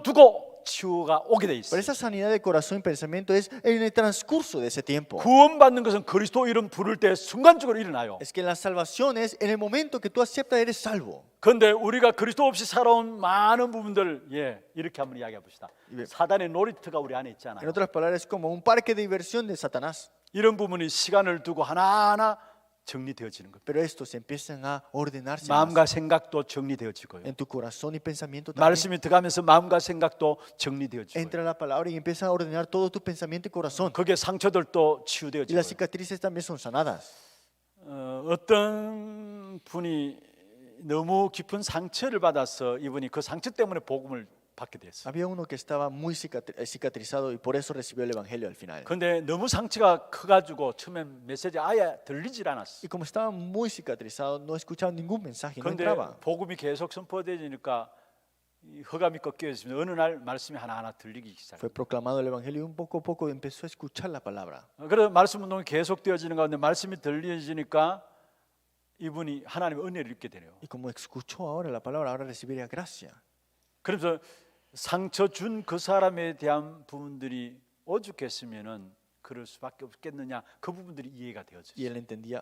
치유가 오게 돼 Pero 있어요. esa sanidad de corazón y pensamiento es en el transcurso de ese tiempo. 구원받는 것은 그리스도 이름 부를 때 순간적으로 일어나요. Es que la salvación es en el momento que tú aceptas eres salvo. 그런데 우리가 그리스도 없이 살아온 많은 부분들, 이렇게 한번 이야기해 봅시다. 사단의 놀이터가 우리 안에 En 있잖아요. otras palabras, es como un parque de diversión de Satanás. 이런 부분이 시간을 두고 하나하나 정리되어지는 겁니다. Pero estos empiezan a ordenarse más. 마음과 생각도 정리되어지고요. En tu corazón y pensamiento también. 말씀이 들어가면서 마음과 생각도 정리되어지고요. Entra la palabra y empieza a ordenar todo tu pensamiento y corazón. 그게 상처들도 Y 치유되어지고요. las cicatrices también son sanadas. 어떤 분이 너무 깊은 상처를 받아서 이분이 그 상처 때문에 복음을 받게 됐어요. Había uno que estaba muy cicatrizado y por eso recibió el evangelio al final. 그런데 너무 상처가 커가지고 처음엔 메시지 아예 들리질 않았어. Y como estaba muy cicatrizado, no escuchaba ningún mensaje, no 그런데 entraba. 복음이 계속 선포되니까 허감이 꺾여있으면 어느 날 말씀이 하나하나 들리기 시작해요. Fue proclamado el evangelio y un poco a poco empezó a escuchar la palabra. 그래서 말씀 운동이 계속 되어지는 가운데 말씀이 들려지니까 이분이 하나님의 은혜를 입게 되네요. Y como escuchó ahora la palabra, ahora recibiría gracia. 그래서 상처 준 그 사람에 대한 부분들이 오죽했으면은 그럴 수밖에 없겠느냐, 그 부분들이 이해가 Y 되어졌어요. él entendía,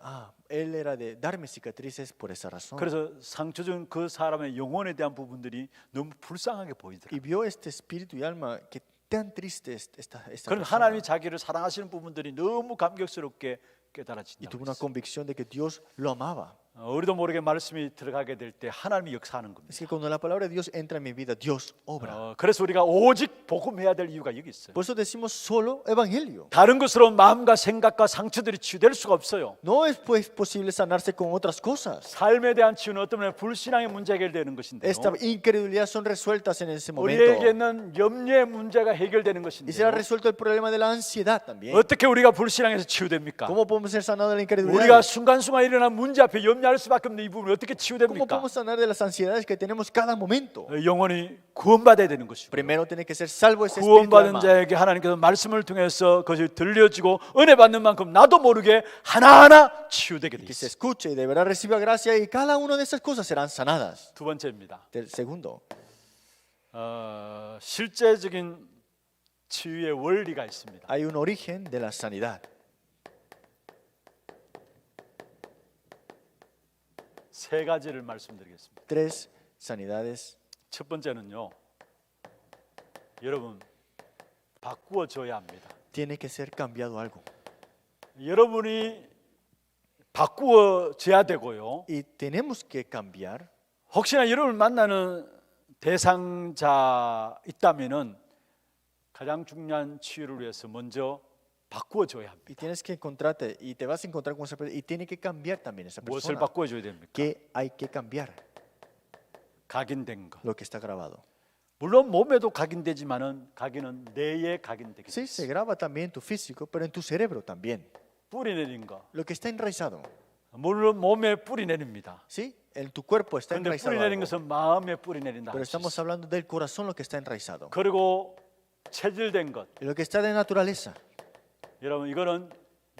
él era de darme cicatrices por esa razón. 그래서 상처 준 그 사람의 영혼에 대한 부분들이 너무 불쌍하게 Y 보이더라고요. vio este espíritu y alma que tan triste es esta 그럼 persona. 하나님이 자기를 사랑하시는 부분들이 너무 감격스럽게 Y 깨달아진다고 tuvo una 했어요. convicción de que Dios lo amaba. 우리도 모르게 말씀이 들어가게 될 때 하나님이 역사하는 겁니다. Es que cuando la palabra de Dios entra en mi vida, Dios obra. 그래서 우리가 오직 복음해야 될 이유가 여기 있어요. Por eso decimos solo evangelio. 다른 것으로 마음과 생각과 상처들이 치유될 수가 없어요. No es pues posible sanarse con otras cosas. 삶에 대한 치유는 어떤 면에 불신앙의 문제가 해결되는 것인데요. Esta incredulidad son resueltas en ese momento. 우리에게 있는 염려의 문제가 해결되는 Y será 것인데요. resuelto el problema de la ansiedad también. 어떻게 우리가 불신앙에서 치유됩니까? ¿Cómo podemos ser sanados de la 우리가 incredulidad? 순간순간 일어난 문제 앞에 염려할 수밖에 없는 이 부분이 어떻게 ¿Cómo 치유됩니까? podemos sanar de las ansiedades que tenemos cada momento? 영혼이 구원받아야 되는 것이고 Primero tiene que ser salvo ese espíritu y 구원받은 alma. 자에게 하나님께서 말씀을 통해서 그것이 들려지고 은혜 받는 만큼 나도 모르게 하나하나 치유되게 돼 Que se 있어요. escuche y de verdad reciba gracia y cada una de esas cosas serán sanadas. 두 번째입니다. Segundo, 실제적인 치유의 원리가 있습니다. hay un origen de la sanidad. 세 가지를 말씀드리겠습니다. Tres sanidades. 첫 번째는요, 여러분 바꾸어져야 합니다. Tiene que ser cambiado algo. 여러분이 바꾸어져야 되고요. Y tenemos que cambiar. 혹시나 여러분을 만나는 대상자 있다면은 가장 중요한 치유를 위해서 먼저 바꾸어줘야 합니다. Y tienes que encontrarte y te vas a encontrar con esa persona y tiene que cambiar también esa 무엇을 persona. 바꾸어줘야 됩니까? ¿Qué hay que cambiar? 각인된 것. Lo que está grabado. 물론 몸에도 각인되지만은 각인은 뇌에 각인되게 Sí, se 있어요. graba también en tu físico, pero en tu cerebro también. 뿌리 내린 거. Lo que está enraizado. 물론 몸에 뿌리 내립니다. Sí, en tu cuerpo está 그런데 enraizado. 뿌리 내린 algo. 것은 마음에 뿌리 내린다. Pero 할 수 estamos 있어요. hablando del corazón, lo que está enraizado. 그리고 체질된 것. Y lo que está de naturaleza. 여러분 이거는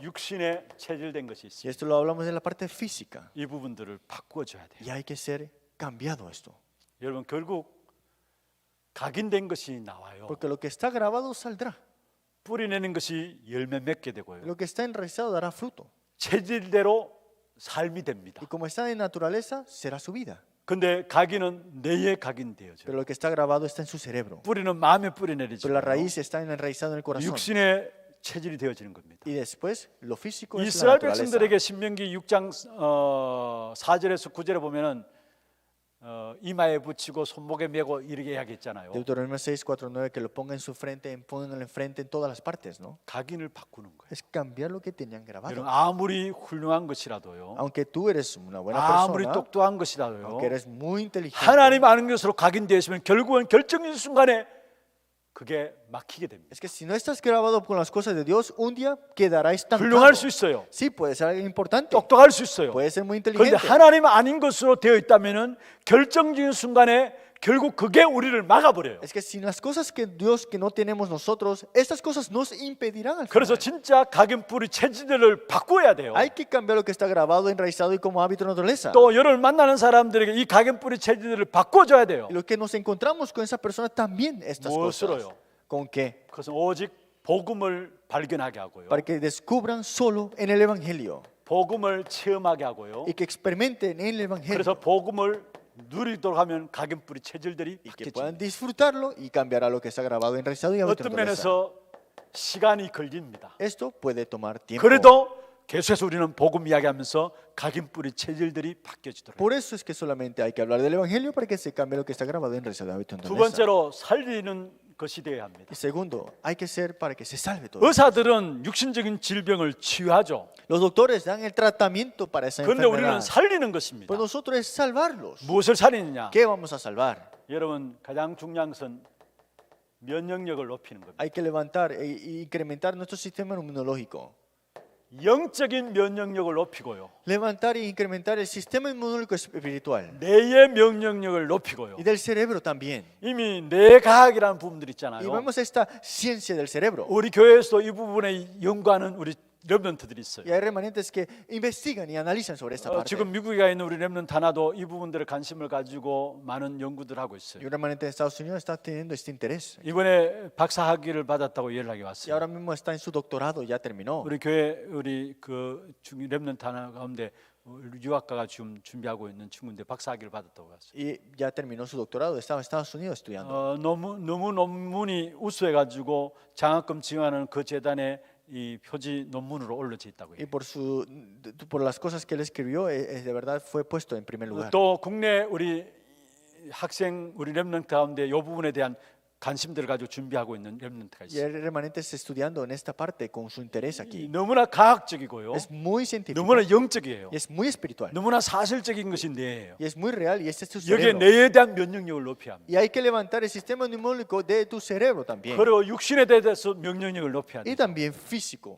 육신에 체질된 것이 Y 있어요. esto lo hablamos de la parte física. 이 부분들을 바꾸어줘야 돼요. Y hay que ser cambiado esto. 여러분 결국 각인된 것이 나와요. Porque lo que está grabado saldrá. 뿌리 내는 것이 열매 맺게 되고요. Lo que está enraizado dará fruto. 체질대로 삶이 됩니다. Y como está de naturaleza, será su vida. 근데 각인은 뇌에 각인되어져요. Pero lo que está grabado está en su cerebro. 뿌리는 마음에 뿌리 Pero 내리지만 la raíz está enraizada en el corazón. 육신에 체질이 되어지는 겁니다. Y después lo físico es la 이스라엘 naturaleza. 백성들에게 신명기 6장 4절에서 9절에 보면은 이마에 붙이고 손목에 메고 이렇게 이야기했잖아요. Deuteronomio 6, 4, 9, que lo ponga en su frente, pónganlo enfrente en todas las partes, ¿no? 각인을 바꾸는 거예요. Es cambiar lo que tenían 여러분 grabado. 아무리 훌륭한 것이라도요, Aunque tú eres una buena 아무리 persona, 똑똑한 것이라도요, aunque eres muy inteligente, 하나님 아는 것으로 각인되어 있으면 결국은 결정적인 순간에 그게 막히게 됩니다. es que si no estás grabado con las cosas de Dios, un día quedará estancado. 훌륭할 수 있어요. Sí, puede ser algo importante, 똑똑할 수 있어요. puede ser muy 그런데 inteligente. 하나님 아닌 것으로 되어 있다면은 결정적인 순간에 결국 그게 우리를 막아버려요. Es que sin las cosas que Dios que no tenemos nosotros, estas cosas nos impedirán al 그래서 final. 진짜 각인뿌리 체질들을 바꿔야 돼요. Hay que cambiar lo que está grabado, enraizado y como hábito de naturaleza. 또 여러분 만나는 사람들에게 이 각인뿌리 체질들을 바꿔줘야 돼요. Y lo que nos encontramos con esa persona también estas cosas. 무엇으로요? ¿Con qué? 그것은 오직 복음을 발견하게 하고요. Para que descubran solo en el Evangelio 복음을 체험하게 하고요. y que experimenten en el Evangelio 그래서 복음을 누리도록 하면 각인뿌리 체질들이 y que puedan 바뀌어집니다. disfrutarlo y cambiará lo que está grabado, enraizado y hábito de 어떤 naturaleza. 면에서 시간이 걸립니다. Esto puede tomar tiempo. 그래도 계속해서 우리는 복음 이야기하면서 각인뿌리 체질들이 바뀌어지도록. Por eso es que solamente hay que hablar del Evangelio para que se cambie lo que está grabado, enraizado y hábito de 두 naturaleza. 번째로 살리는 것이 되어야 합니다. Y segundo, hay que ser para que se salve todo. 의사들은 육신적인 질병을 치유하죠. Los doctores dan el tratamiento para esa 그런데 우리는 enfermedad. 살리는 것입니다. Pues nosotros es salvarlos. 무엇을 살리느냐? ¿Qué vamos a salvar? 여러분 가장 중요한 것은 면역력을 높이는 겁니다. Hay que levantar e incrementar nuestro sistema inmunológico. 영적인 면역력을 높이고요. Levantar e incrementar el sistema inmunológico espiritual. 뇌의 면역력을 높이고요. Y del cerebro también. 이미 뇌과학이라는 부분들 Y 있잖아요. vemos esta ciencia del cerebro. 우리 교회에서도 이 부분에 연구하는 우리 렘넌트들이 있어요. Y hay remanentes que investigan y analizan sobre esta parte. 지금 미국에 가 있는 우리 렘넌트 하나도 이 부분들에 관심을 가지고 많은 연구들을 하고 Y 있어요. un remanente de Estados Unidos está teniendo este interés. 이번에 박사학위를 받았다고 연락이 Y 왔어요. ahora mismo está en su doctorado, ya terminó. 우리 교회 우리 그 렘넌트 하나 가운데 유학가가 지금 준비하고 있는 친구인데 박사학위를 받았다고 왔어요. Y ya terminó su doctorado, estaba en Estados Unidos estudiando. 너무 논문이 우수해가지고 장학금 지원하는 그 재단에 이 표지 논문으로 올려져 있다고 Y 해요. por las cosas que él escribió, de verdad fue puesto en primer lugar. 또 국내 우리 학생 우리 렘넌트 가운데 이 부분에 대한 관심들을 가지고 준비하고 있는 렘넌트가 Y 있어요. hay remanentes estudiando en esta parte con su interés aquí. 너무나 과학적이고요. Es muy científico 너무나 영적이에요. y es muy espiritual. 너무나 사실적인 것이 뇌예요. Y es muy real y este es tu 여기에 cerebro. 뇌에 대한 면역력을 높여야 합니다. Y hay que levantar el sistema inmunológico de tu cerebro también. 그리고 육신에 대해서 면역력을 높여야 Y 돼요. también físico.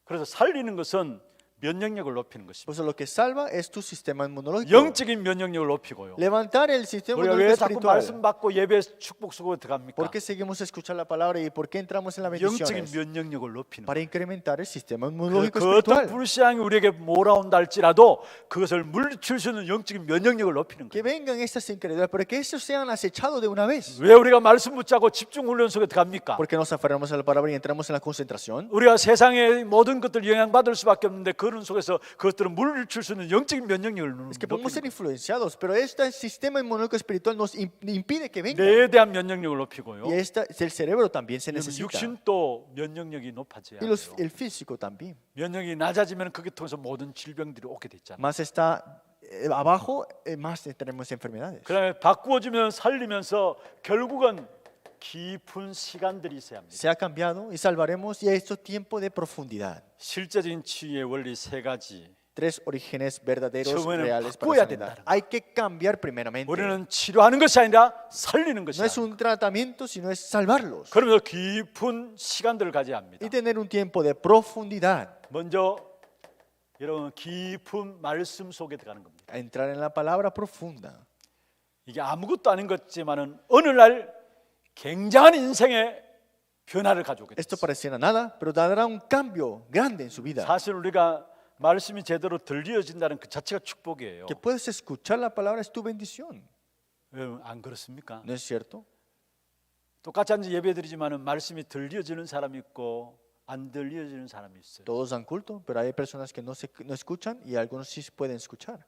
그래서 살리는 것은 면역력을 높이는 것입니다. Por eso lo que salva es tu sistema inmunológico. 영적인 면역력을 높이고요. Levantar el sistema 우리가 왜 inmunológico 자꾸 말씀 espiritual. 받고 예배 축복 속에 들어갑니까? ¿Por qué seguimos a escuchar la palabra y por qué entramos en las 영적인 bendiciones? 면역력을 높이는 Para incrementar el sistema 그 inmunológico 어떤 espiritual. 불시향이 우리에게 몰아온다 할지라도 그것을 물리칠 수 있는 영적인 면역력을 높이는 Que 거예요. vengan estas incredulidades, pero que estos sean acechados de una vez. 왜 우리가 말씀 붙잡고 집중 훈련 속에 들어갑니까? Porque nos aferramos a la palabra y entramos en la concentración. 우리가 세상의 모든 것들 영향받을 수밖에 없는데 그런 속에서 그것들은 물리칠 수 있는 영적인 면역력을 Es que podemos ser 높이는 거예요. influenciados, pero este sistema inmunológico espiritual nos impide que vengan. 뇌에 대한 면역력을 높이고요. Y el cerebro también se necesita. 육신도 면역력이 높아져야 Y 돼요. el físico también. 면역이 낮아지면 그게 통해서 모든 질병들이 오게 됐잖아요. Más está abajo, más tenemos enfermedades. 그다음에 바꾸어지면 살리면서 결국은 깊은 시간들이 있어야 합니다. Se ha cambiado y salvaremos y esto tiempo de profundidad. 실제적인 치유의 원리 세 가지. Tres orígenes verdaderos, 처음에는 reales 바꿔야 para sanidad. 된다는 Hay que cambiar primeramente. 우리는 치료하는 것이 아니라 살리는 No 것이야. es un tratamiento, sino es salvarlos. 그러면서 깊은 시간들을 가져야 합니다. Y tener un tiempo de profundidad. 먼저 여러분 깊은 말씀 속에 들어가는 겁니다. Entrar en la palabra profunda. 이게 아무것도 아닌 것지만은 어느 날 굉장한 인생의 변화를 가져오게 Esto 됐어요. pareciera nada, pero dará un cambio grande en su vida. 사실 우리가 말씀이 제대로 들려진다는 그 자체가 축복이에요. Que puedes escuchar la palabra es tu bendición. 여러분, 안 그렇습니까? ¿No es cierto? 똑같이 앉아 예배드리지만은 말씀이 들려지는 사람이 있고 안 들려지는 사람이 있어요. Todos dan culto, pero hay personas que no escuchan y algunos sí pueden escuchar.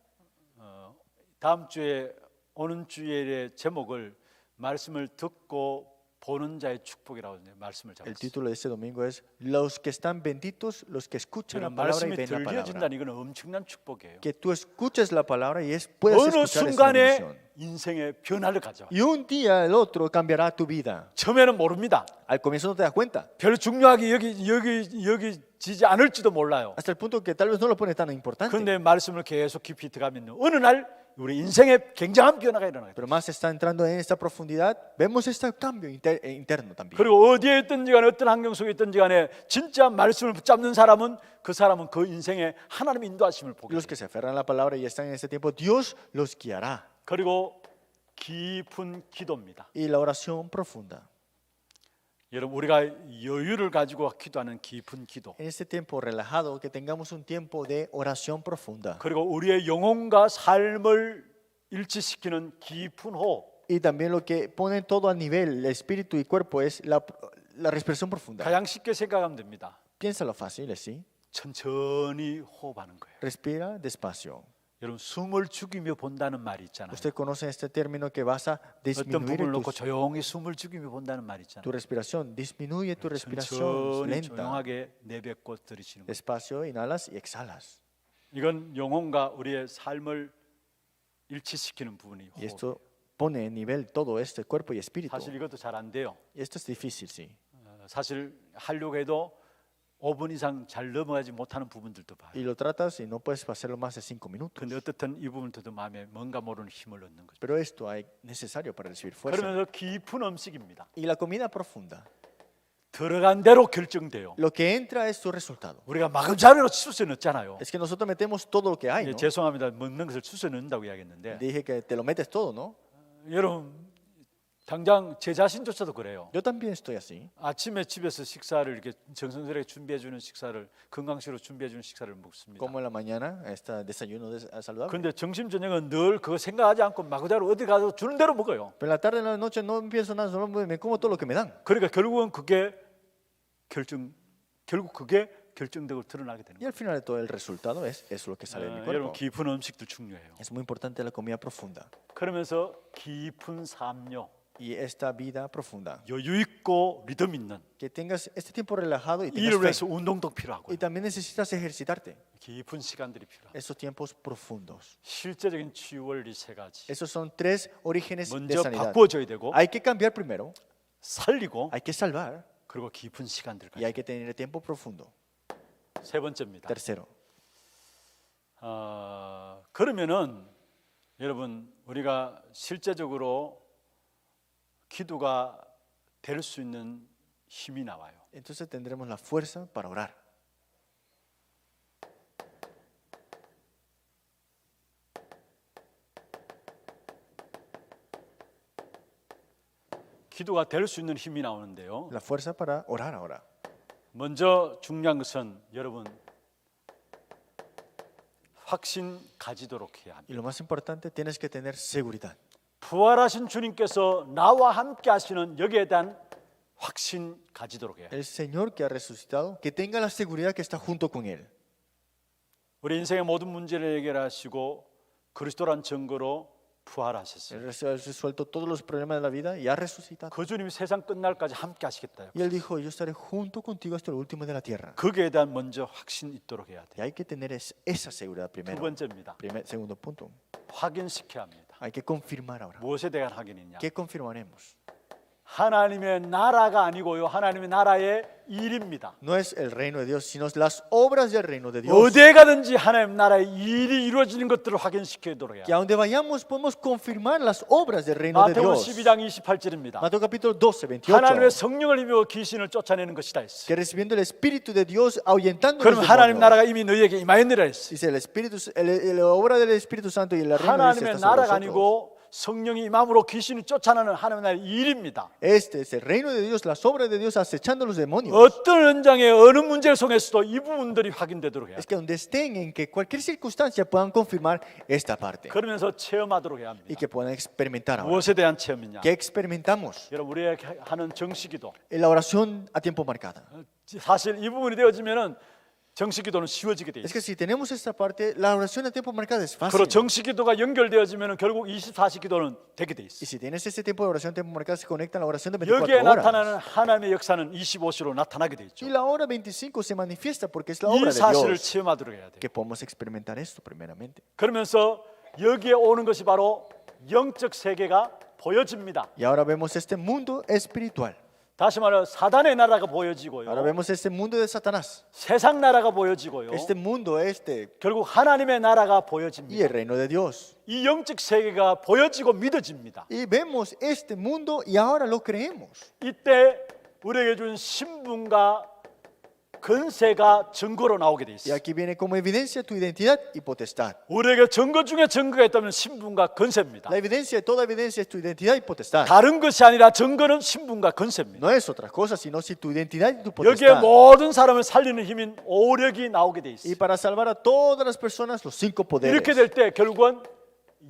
다음 주에 오는 주일의 제목을 말씀을 듣고 보는 자의 축복이라고 말씀을 El 잡았어요. título de este domingo es Los que están benditos, los que escuchan la 저는 palabra y 말씀이 ven la palabra. 들려진다는 이건 엄청난 축복이에요. Que tú escuches la palabra y puedas 어느 escuchar es una bendición. 순간에 인생의 변화를 가져와. Y un día el otro cambiará tu vida. 처음에는 모릅니다. Al comienzo no te das cuenta, 별로 중요하게 여기지지 않을지도 몰라요. hasta el punto que tal vez no lo pones tan importante. 그런데 말씀을 계속 깊이 들어가면 어느 날 우리 인생에 굉장한 변화가 일어나요. Pero más está entrando en esta profundidad, vemos este cambio interno también. 그리고 어디에 있든지 간에 어떤 환경 속에 있든지 간에 진짜 말씀을 붙잡는 사람은 그 인생에 하나님의 인도하심을 보게 Y los 돼요. que se aferran a la palabra y están en este tiempo, Dios los guiará. 그리고 깊은 기도입니다. Y la oración profunda. 여러분 우리가 여유를 가지고 기도하는 깊은 기도. En este tiempo relajado, que tengamos un tiempo de oración profunda. 그리고 우리의 영혼과 삶을 일치시키는 깊은 호흡. Y también lo que pone todo a nivel, el espíritu y cuerpo, es la respiración profunda. 가장 쉽게 생각하면 됩니다. Piénsalo fácil, ¿sí? 천천히 호흡하는 거예요. Respira despacio. 여러분 숨을 죽이며 본다는 말이 있잖아요. Usted conoce este término que vas a 어떤 disminuir 부분을 놓고 tu 조용히 숨을 죽이며 본다는 말이 있잖아요. respiración. Disminuye tu respiración 천천히 lenta. 조용하게 내뱉고 들이쉬는 거예요. Despacio, inhalas y exhalas. 이건 영혼과 우리의 삶을 일치시키는 부분이 Y 호흡. esto pone en nivel todo este cuerpo y espíritu. 사실 이것도 잘 안 돼요. Y esto es difícil, sí. 사실 하려고 해도 5분 이상 잘 넘어가지 못하는 부분들도 봐요. Y lo tratas y no puedes hacerlo más de 5 minutos. 근데 어떻든 이 부분도 마음에 뭔가 모르는 힘을 얻는 거죠. Pero esto es necesario para recibir fuerza. 그러면서 깊은 음식입니다. Y la comida profunda. 들어간 대로 결정돼요. Lo que entra es tu resultado. 우리가 마구자루로 수세 넣잖아요. Es que nosotros metemos todo lo que hay, 예, ¿no? 죄송합니다. 먹는 것을 수세 넣는다고 이야기했는데 Dije que te lo metes todo, ¿no? 여러분 당장 제 자신조차도 그래요. Yo también estoy así. 아침에 집에서 식사를 이렇게 정성스럽게 준비해 주는 식사를 건강식으로 준비해 주는 식사를 먹습니다. Como en la mañana, este desayuno saludable. 그런데 점심 저녁은 늘 그거 생각하지 않고 마구자루 어디 가서 주는 대로 먹어요. Pero en la tarde, en la noche no pienso nada, solo me como todo lo que me dan. 그러니까 결국은 결국 그게 결정되고 드러나게 되는 Y al final de todo el resultado es lo que sale de mi 거예요. cuerpo. 여러분 깊은 음식도 중요해요. Es muy importante la comida profunda. 그러면서 깊은 삶요, Y esta vida profunda. 여유 있고 리듬 있는 Que tengas este tiempo relajado y tengas 이를 fe. 위해서 운동도 필요하고 Y también necesitas ejercitarte. 깊은 시간들이 필요하고 Esos tiempos profundos. 실제적인 치유 원리 세 가지. Esos son 3 orígenes de 먼저 sanidad. 바꿔줘야 되고 Hay que cambiar primero, 살리고 hay que salvar 그리고 깊은 시간들 y hay que tener tiempo profundo. 세 번째입니다. Tercero, 그러면은 여러분 우리가 실제적으로 기도가 될 수 있는 힘이 나와요. entonces tendremos la fuerza para orar. 기도가 될 수 있는 힘이 나오는데요. La fuerza para orar ahora. 먼저 중요한 것은 여러분 확신 가지도록 해야 합니다. Y lo más importante, tienes que tener seguridad. 부활하신 주님께서 나와 함께 하시는 여기에 대한 확신 가지도록 해야 해요. El Señor que ha resucitado, que tenga la seguridad que está junto con Él. 우리 인생의 모든 문제를 해결하시고 그리스도란 증거로 부활하셨어요. Él ha resuelto todos los problemas de la vida y ha resucitado. 그 주님이 세상 끝날까지 함께 하시겠다. Y Él dijo, yo estaré junto contigo hasta el último de la tierra. 거기에 대한 먼저 확신 있도록 해야 Y 돼요. hay que tener esa seguridad 두 primero. 번째입니다. Segundo punto, 확인시켜야 합니다. hay que confirmar ahora. 무엇에 대한 확인이냐? ¿Qué confirmaremos? 하나님의 나라가 아니고요. 하나님의 나라의 일입니다. No es el reino de Dios, sino las obras del reino de Dios. 어디에 가든지 하나님 나라의 일이 이루어지는 것들을 확인시키도록 해야 Que a donde vayamos podemos confirmar las obras del reino de 마태복음 Dios. 12장 28절입니다. Mateo capítulo 12, 하나님의 28. 성령을 입어 귀신을 쫓아내는 것이다 했어요. Que recibiendo el Espíritu de Dios ahuyentando 그럼 los 하나님 demonios. 나라가 이미 너희에게 임하였느라 했어요. Dice el Espíritu, la obra del Espíritu Santo y el reino de Dios 하나님의 está sobre 나라가 nosotros. 아니고 성령이 임함으로 귀신을 쫓아내는 하나님의 나라의 일입니다. Este es el reino de Dios, las obras de Dios acechando a los demonios. 어떤 현장에 어느 문제 속에서도 이 부분들이 확인되도록 해야 Es 돼요. que donde estén, en que cualquier circunstancia puedan confirmar esta parte 그러면서 체험하도록 해야 y 합니다. que puedan experimentar ahora. 무엇에 대한 체험이냐? ¿Qué experimentamos? 여러분 우리가 하는 정식기도 En la oración a tiempo marcada. 사실 이 부분이 되어지면은 정식기도는 쉬워지게 돼 Es 있어요. que si tenemos esta parte, la oración a tiempo marcado es fácil. 그리고 정식기도가 연결되어지면 결국 24시기도는 되게 돼 Y 있어요. si tienes ese tiempo de oración a tiempo marcado, se conecta a la oración de 여기에 24 horas. 나타나는 하나님의 역사는 25시로 나타나게 돼 있죠. Y la hora 25 se manifiesta porque es la 이 obra de 사실을 Dios. 체험하도록 해야 돼요. Que podamos experimentar esto primeramente. 그러면서 여기에 오는 것이 바로 영적 세계가 보여집니다. Y ahora vemos este mundo espiritual. 다시 말해 사단의 나라가 보여지고요. Ahora vemos este mundo de Satanás. 세상 나라가 보여지고요. Este mundo, 결국 하나님의 나라가 y 보여집니다. el reino de Dios. 이 영적 세계가 보여지고 믿어집니다. Y vemos este mundo y ahora lo creemos. 이때 우리에게 준 신분과 근세가 증거로 나오게 돼 Y 있어요. aquí viene como evidencia tu identidad y potestad. 우리에게 증거 중에 증거가 있다면 신분과 근세입니다. La evidencia, toda evidencia es tu identidad y potestad. 다른 것이 아니라 증거는 신분과 근세입니다. No es otra cosa, sino si tu identidad y tu 여기에 potestad. 모든 사람을 살리는 힘인 오력이 나오게 돼 Y 있어요. para salvar a todas las personas, los 5 poderes. 이렇게 될 때 결국은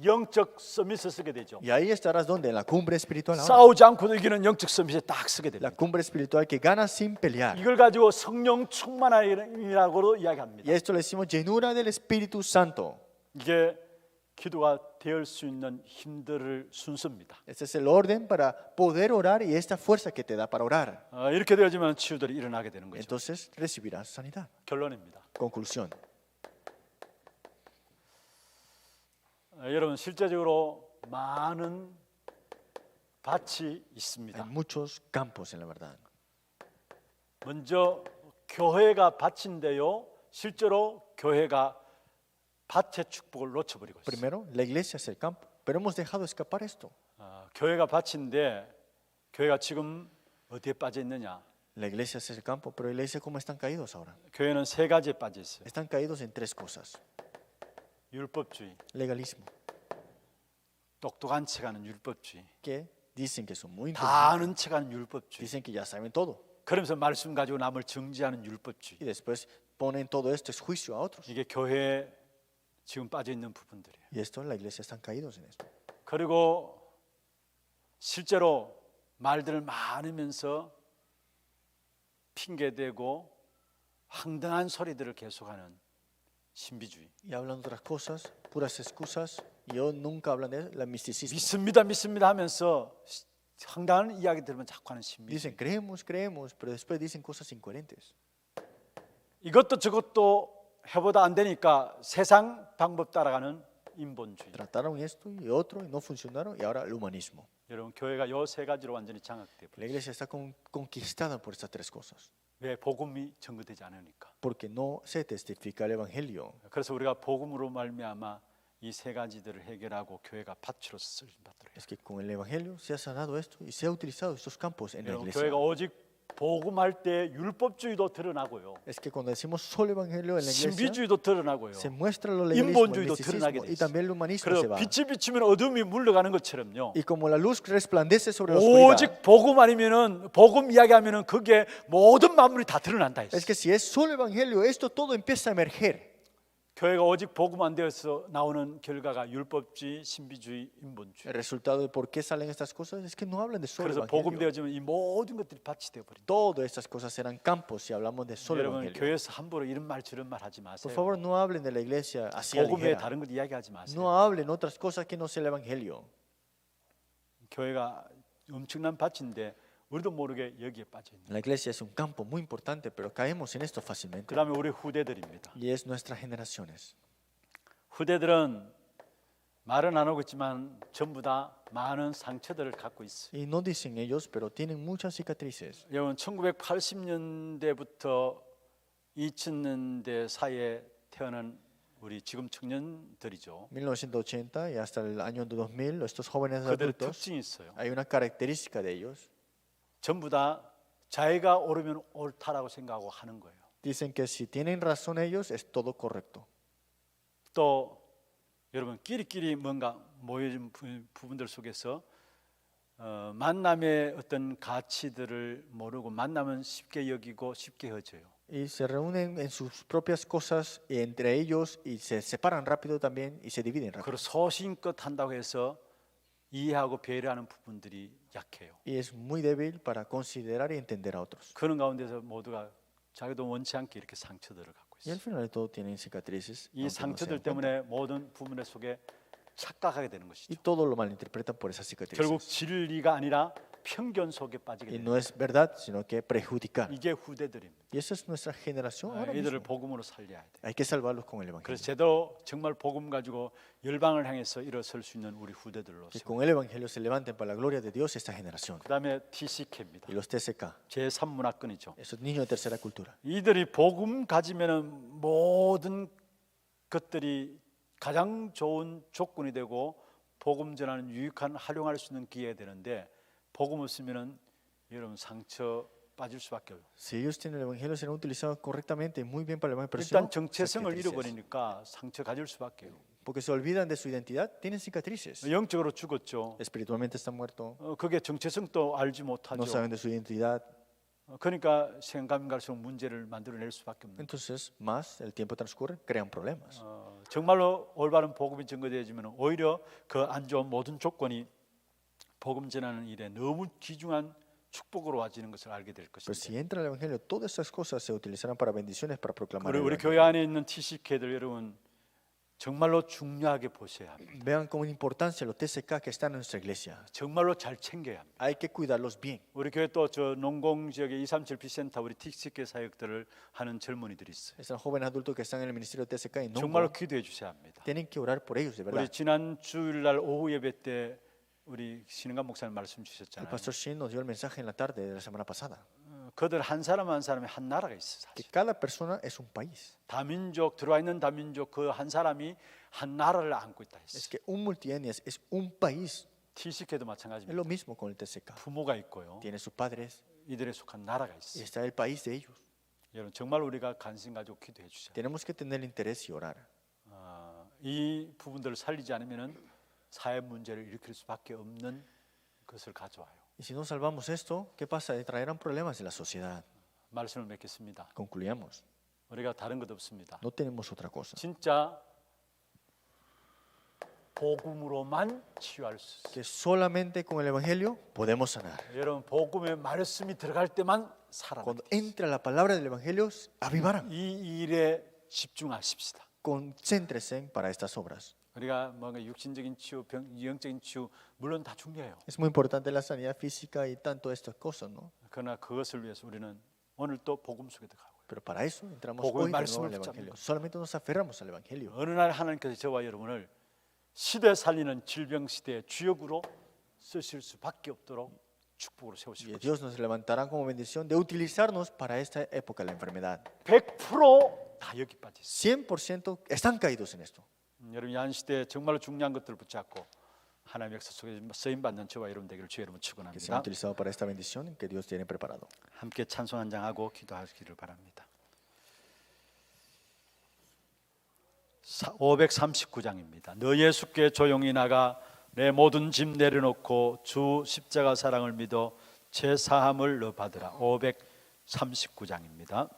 영적 서밋에 서게 되죠. Y ahí estarás donde? En la cumbre espiritual ahora. 싸우지 않고도 이기는 영적 서밋에 딱 서게 La 됩니다. cumbre espiritual que gana sin pelear. 이걸 가지고 성령 충만함이라고도 이야기합니다. Y esto le decimos llenura del Espíritu Santo. 이게 기도가 될 수 있는 힘들을 순서입니다. Este es el orden para poder orar y esta fuerza que te da para orar. 이렇게 되어지면 치유들이 일어나게 되는 거죠. Entonces recibirás sanidad. 결론입니다. Conclusión. 여러분 실제적으로 많은 밭이 있습니다. Hay muchos campos en la verdad. 먼저 교회가 밭인데요. 실제로 교회가 밭의 축복을 놓쳐버리고 있어요. Primero, la iglesia es el campo, pero hemos dejado escapar esto. 교회가 밭인데 교회가 지금 어디에 빠져 있느냐? La iglesia es el campo, pero la iglesia ¿cómo están caídos ahora? 교회는 세 가지에 빠져 있어요. Están caídos en 3 cosas. 율법주의, Legalismo, 똑똑한 척하는 율법주의, que dicen que son muy 다 inteligentes, 아는 척하는 율법주의. dicen que ya saben todo. 그러면서 말씀 가지고 남을 정죄하는 율법주의. Y después ponen todo esto es juicio a otros. 이게 교회에 지금 빠져 있는 부분들이에요. Y esto, la iglesia están caídos en esto. 그리고 실제로 말들을 많으면서 핑계대고 황당한 소리들을 계속하는 신비주의. Y hablan otras cosas, puras excusas. Y ellos nunca hablan de la misticismo. 믿습니다 하면서 황당한 이야기 들으면 자꾸 하는 신비주의. Dicen creemos, pero después dicen cosas incoherentes. 이것도 저것도 해보다 안 되니까 세상 방법 따라가는 인본주의. Trataron esto y otro y no funcionaron y ahora el humanismo. 여러분 교회가 요 세 가지로 완전히 장악돼 La 버려요. iglesia está conquistada por estas 3 cosas. 왜 복음이 증거되지 않으니까. Porque no se testifica el evangelio. 그래서 우리가 복음으로 말미암아 이 세 가지들을 해결하고 교회가 밭으로 쓰임 받도록 해요. Es que con el evangelio se ha sanado esto y se ha utilizado estos campos en la 여러분 iglesia. 교회가 오직 복음할 때 율법주의도 드러나고요. Es que cuando decimos solo evangelio en la iglesia, 신비주의도 드러나고요. se muestra lo legalismo, el 인본주의도 드러나게 misticismo 돼 y también el humanismo se 그리고 va. 빛이 비추면 어둠이 물러가는 것처럼요. Y como la luz resplandece sobre la oscuridad, 오직 복음 아니면은 복음 이야기하면은 그게 모든 만물이 다 드러난다 했어요. es que si es solo evangelio, esto todo empieza a emerger. 교회가 오직 복음 안 되어서 나오는 결과가 율법주의, 신비주의, 인본주의. El resultado de por qué salen estas cosas es que no hablan de solo 그래서 복음 evangelio. 되어지면 이 모든 것들이 밭이 되어 버린다. Todas estas cosas serán campos si hablamos de solo 여러분 evangelio. 교회에서 함부로 이런 말 저런 말 하지 Por 마세요. favor, no hablen de la iglesia así a 복음 외에 ligera. 다른 것 이야기하지 마세요. No hablen otras cosas que no sea el evangelio. 교회가 엄청난 밭인데 우리도 모르게 여기에 빠져 있는. La iglesia es un campo muy importante, pero caemos en esto fácilmente. 그다음에 우리 후대들입니다. Y es nuestras generaciones. 후대들은 말은 안 하고 있지만 전부 다 많은 상처들을 갖고 있어요. Y no dicen ellos, pero tienen muchas cicatrices. 여러분 1980년대부터 2000년대 사이에 태어난 우리 지금 청년들이죠. 1980 y hasta el año 2000, estos jóvenes 그들의 adultos, 특징이 있어요. hay una característica de ellos. 전부 다 자기가 옳으면 옳다라고 생각하고 하는 거예요. Dicen que si tienen razón ellos, es todo correcto. 또 여러분 끼리끼리 뭔가 모여진 부분들 속에서 만남의 어떤 가치들을 모르고 만나면 쉽게 여기고 쉽게 헤어져요. Y se reúnen en sus propias cosas entre ellos y se separan rápido también y se dividen rápido. 그리고 소신껏 한다고 해서 이해하고 배려하는 부분들이 약해요. Y es muy débil para considerar y entender a otros. 그런 가운데서 모두가 자기도 원치 않게 이렇게 상처들을 갖고 Y al 있어요. final de todo tienen cicatrices. 이 aunque no se dan 상처들 cuenta. 때문에 모든 부분의 속에 착각하게 되는 Y 것이죠. todo lo malinterpretan por esas 결국 cicatrices. 진리가 아니라 편견 속에 빠지게 Y 되는 no es verdad, sino que perjudicar. 이게 후대들입니다. Y esa es nuestra generación ahora 이들을 mismo. 복음으로 살려야 돼. Hay que salvarlos con el 그래서 Evangelio. 제대로 정말 복음 가지고 열방을 향해서 일어설 수 있는 우리 후대들로 Que 세워. con el Evangelio se levanten para la gloria de Dios esta generación. 그다음에 TCK입니다. Y los TCK, 제3문화권이죠. esos niños de tercera cultura. 이들이 복음 가지면은 모든 것들이 가장 좋은 조건이 되고 복음 전하는 유익한 활용할 수 있는 기회가 되는데 복음 없으면은 여러분 상처 빠질 수밖에 없어요. Si ellos tienen el Evangelio, serán utilizados correctamente y muy bien para el Evangelio. Pero si 일단 no, 정체성을 cicatrices. 잃어버리니까 상처 가질 수밖에 없어요. Porque se olvidan de su identidad, tienen cicatrices. 영적으로 죽었죠. Espiritualmente están muertos, 그게 정체성도 알지 no 못하죠. saben de su identidad. 그러니까 시간 갈수록 문제를 만들어낼 수밖에 없는. Entonces, más el tiempo transcurre, crean problemas. 정말로 올바른 복음이 증거되어지면 오히려 그 안 좋은 모든 조건이 복음 전하는 일에 너무 귀중한 축복으로 와지는 것을 알게 될 Pero si 것입니다. entra el Evangelio, todas esas cosas se utilizarán para bendiciones, para proclamar el 우리 Evangelio. 교회 안에 있는 TCK들 여러분 정말로 중요하게 보셔야 합니다. Vean con importancia los TCK que están en nuestra iglesia. 정말로 잘 챙겨야 합니다. Hay que cuidarlos bien. 우리 교회 또 저 농공 지역에 237 비센터 우리 TCK 사역들을 하는 젊은이들이 있어요. Están jóvenes adultos que están en el ministerio de TCK y no 정말로 기도해 주셔야 합니다. tienen que orar por ellos, de 우리 verdad. 지난 주일날 오후 예배 때 우리 신은감 목사님 말씀 El 주셨잖아요. pastor Shin nos dio el mensaje en la tarde de la semana pasada. 그들 한 사람 한 사람이 한 나라가 있어. Que 사실. cada persona es un país. 다민족 들어와 있는 다민족 그 한 사람이 한 나라를 안고 있다 Es 했어. que un multietnias es un país. TCK도 Es 마찬가지입니다. lo mismo con el TCK. 부모가 있고요. Tiene sus padres 이들에 속한 나라가 y 있어. está el país de ellos. 여러분 정말 우리가 관심 가지고 기도해 주셔야 돼요. Tenemos que tener interés y orar. 이 부분들을 살리지 않으면은 사회 문제를 일으킬 수밖에 없는 것을 가져와요. Y si no salvamos esto, ¿qué pasa? Traerán problemas en la sociedad. 말씀을 맺겠습니다. Concluyamos. 우리가 다른 것 없습니다. No tenemos otra cosa. 진짜 복음으로만 치유할 수 있어요. Que solamente con el Evangelio podemos sanar. 여러분 복음의 말씀이 들어갈 때만 살아. Cuando entra la palabra del Evangelio, avivarán. 이 일에 집중하십시다. Concéntrese para estas obras. 우리가 뭔가 육신적인 치유, 영적인 치유 물론 다 중요해요. Es muy importante la sanidad física y tanto estas cosas, ¿no? 그러나 그것을 위해서 우리는 오늘 또 복음 속에 들어가고요. Pero para eso entramos 복음의 hoy de nuevo 말씀을 al 붙잡는 Evangelio. 것. Solamente nos aferramos al Evangelio. 어느 날 하나님께서 저와 여러분을 시대 살리는 질병 시대의 주역으로 쓰실 수밖에 없도록 축복으로 세우실 Y 것입니다. Dios nos levantará como bendición de utilizarnos para esta época de la enfermedad. 100%다 여기 빠져 있어요. 100% están caídos en esto. 여러분 이 시대에 정말로 중요한 것들을 붙잡고 하나님의 역사 속에 쓰임 받는 저와 여러분 되기를 주의 이름으로 Que sean 축원합니다. utilizados para esta bendición que Dios tiene preparado. 함께 찬송 한 장하고 기도하시기를 바랍니다. 539장입니다. 너 예수께 조용히 나가 내 모든 짐 내려놓고 주 십자가 사랑을 믿어 제 사함을 너 받으라. 539장입니다.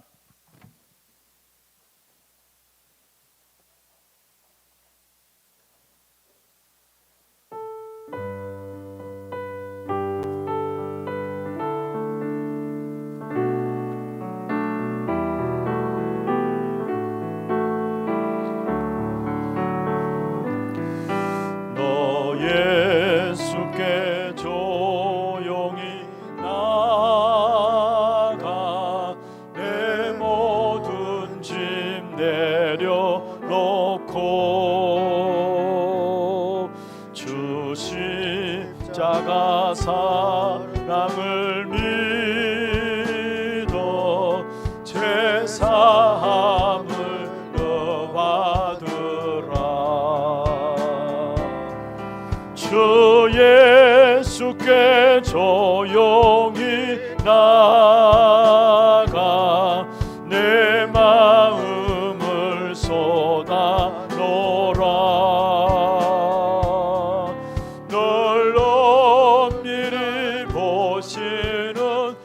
너 예수께 조용히 나가 내 모든 짐 내려놓고 주 십자가 사랑을 믿어 제사함을 너 받으라. 주 예수께 조용히 나가 내 마음을 쏟아놓으라. 널 엄밀히 보시는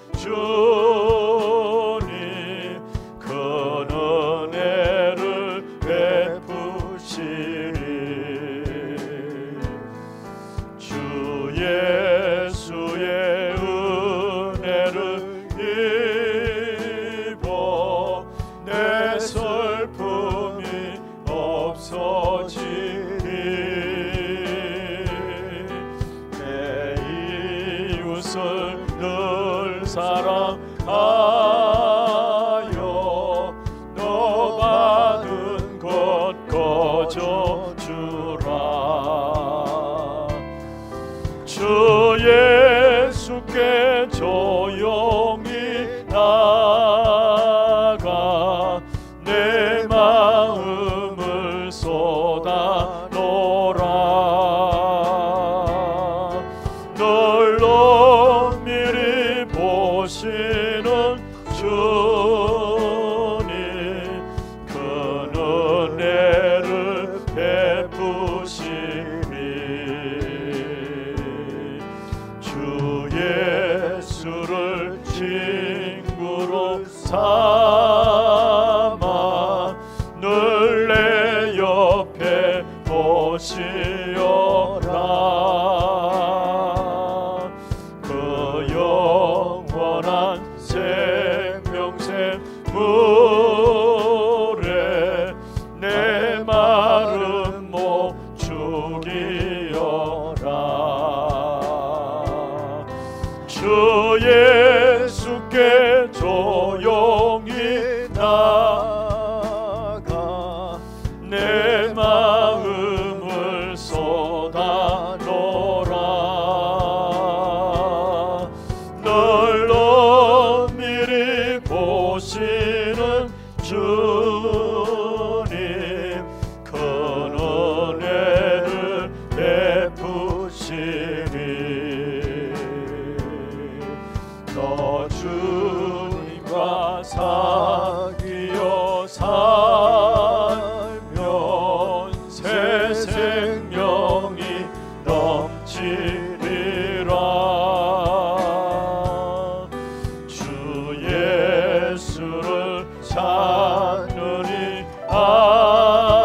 주님 큰 은혜를 베푸시리. 주 예수의 은혜를 사랑하여 너 받은 것 거저 주라. 주 예수께 조용히 나가 내 마음을 쏟아 놓으라. 널 엄밀히 보시는 주님 큰 은혜를 베푸시니 주 예수를 친구로 삼아 늘 내 옆에 보시어라. 그 영원한 생명샘 물에 내 마른 목 죽이어라. 주 예수께 조용히 나가 내 마음을 쏟아 놓으라. 널 엄밀히 보시는 주님 큰 은혜를 베푸시니 너 주님과 사귀어 살면 새 생명이 넘치리라. 주 예수를 찾으니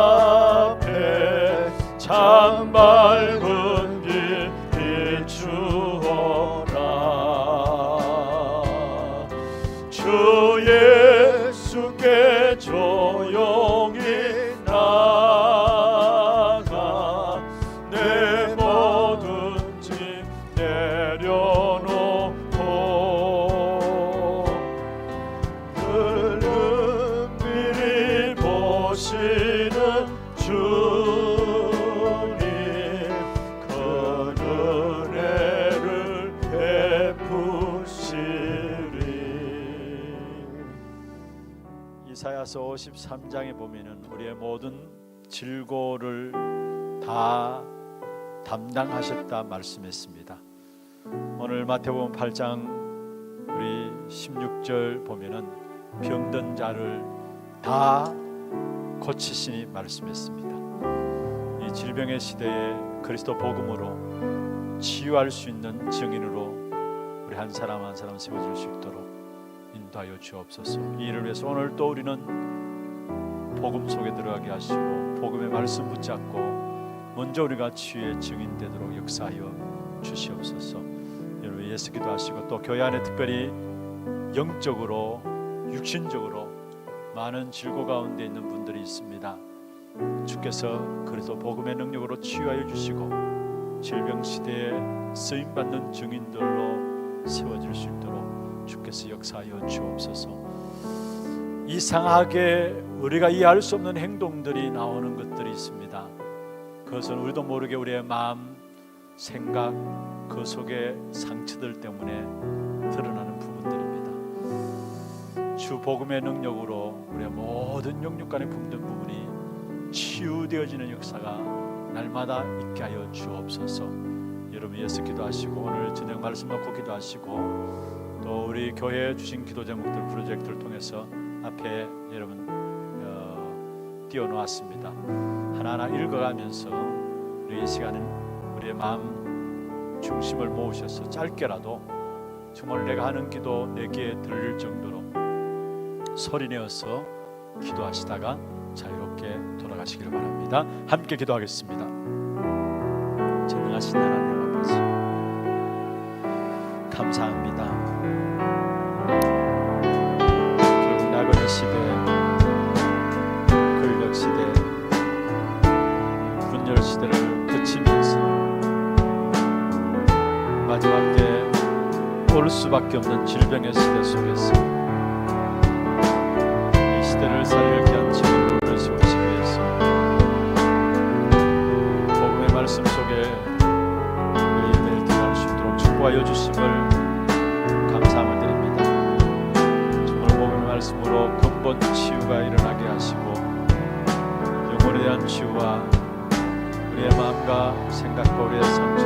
앞에 참 밝은 길 비추어라. 주 예수께 조용히 나가 내 뭐든지 내려놓고 늘 은밀히 보시는 주님 큰 은혜를 베푸시리. 이사야서 53장에 보면은 우리의 모든 질고를 다 담당하셨다 말씀했습니다. 오늘 마태복음 8장 우리 16절 보면은 병든 자를 다 고치시니 말씀했습니다. 이 질병의 시대에 그리스도 복음으로 치유할 수 있는 증인으로 우리 한 사람 한 사람 세워질 수 있도록 인도하여 주옵소서. 이 일을 위해서 오늘 또 우리는 복음 속에 들어가게 하시고 복음의 말씀 붙잡고 먼저 우리가 치유의 증인 되도록 역사하여 주시옵소서. 여러분 예수 기도하시고 또 교회 안에 특별히 영적으로 육신적으로 많은 질고 가운데 있는 분들이 있습니다. 주께서 그래서 복음의 능력으로 치유하여 주시고 질병 시대에 쓰임 받는 증인들로 세워질 수 있도록 주께서 역사하여 주옵소서. 이상하게 우리가 이해할 수 없는 행동들이 나오는 것들이 있습니다. 그것은 우리도 모르게 우리의 마음, 생각, 그 속에 상처들 때문에 드러나는 부분들입니다. 주 복음의 능력으로 우리의 모든 영육간에 품든 부분이 치유되어지는 역사가 날마다 있게 하여 주옵소서. 여러분 예수 기도하시고 오늘 저녁 말씀 놓고 기도하시고 또 우리 교회에 주신 기도 제목들 프로젝트를 통해서 앞에 여러분 띄워놓았습니다. 하나하나 읽어가면서 우리 이 시간은 우리의 마음 중심을 모으셔서 짧게라도 정말 내가 하는 기도 내 귀에 들릴 정도로 소리내어서 기도하시다가 자유롭게 돌아가시기를 바랍니다. 함께 기도하겠습니다. 전능하신 하나님 아버지 감사합니다. 결국 낙원의 시대, 권력 시대, 분열 시대를 거치면서 마지막 때 올 수밖에 없는 질병의 시대 속에서 이 시대를 살게 한 지금을 오시기 위해서 복음의 말씀 속에 매일매일 들어갈 수 있도록 축복하여 주심을 감사함을 드립니다. 정말 복음의 말씀으로 근본 치유가 일어나게 하시고 영혼에 대한 치유와 우리의 마음과 생각과 우리의 삶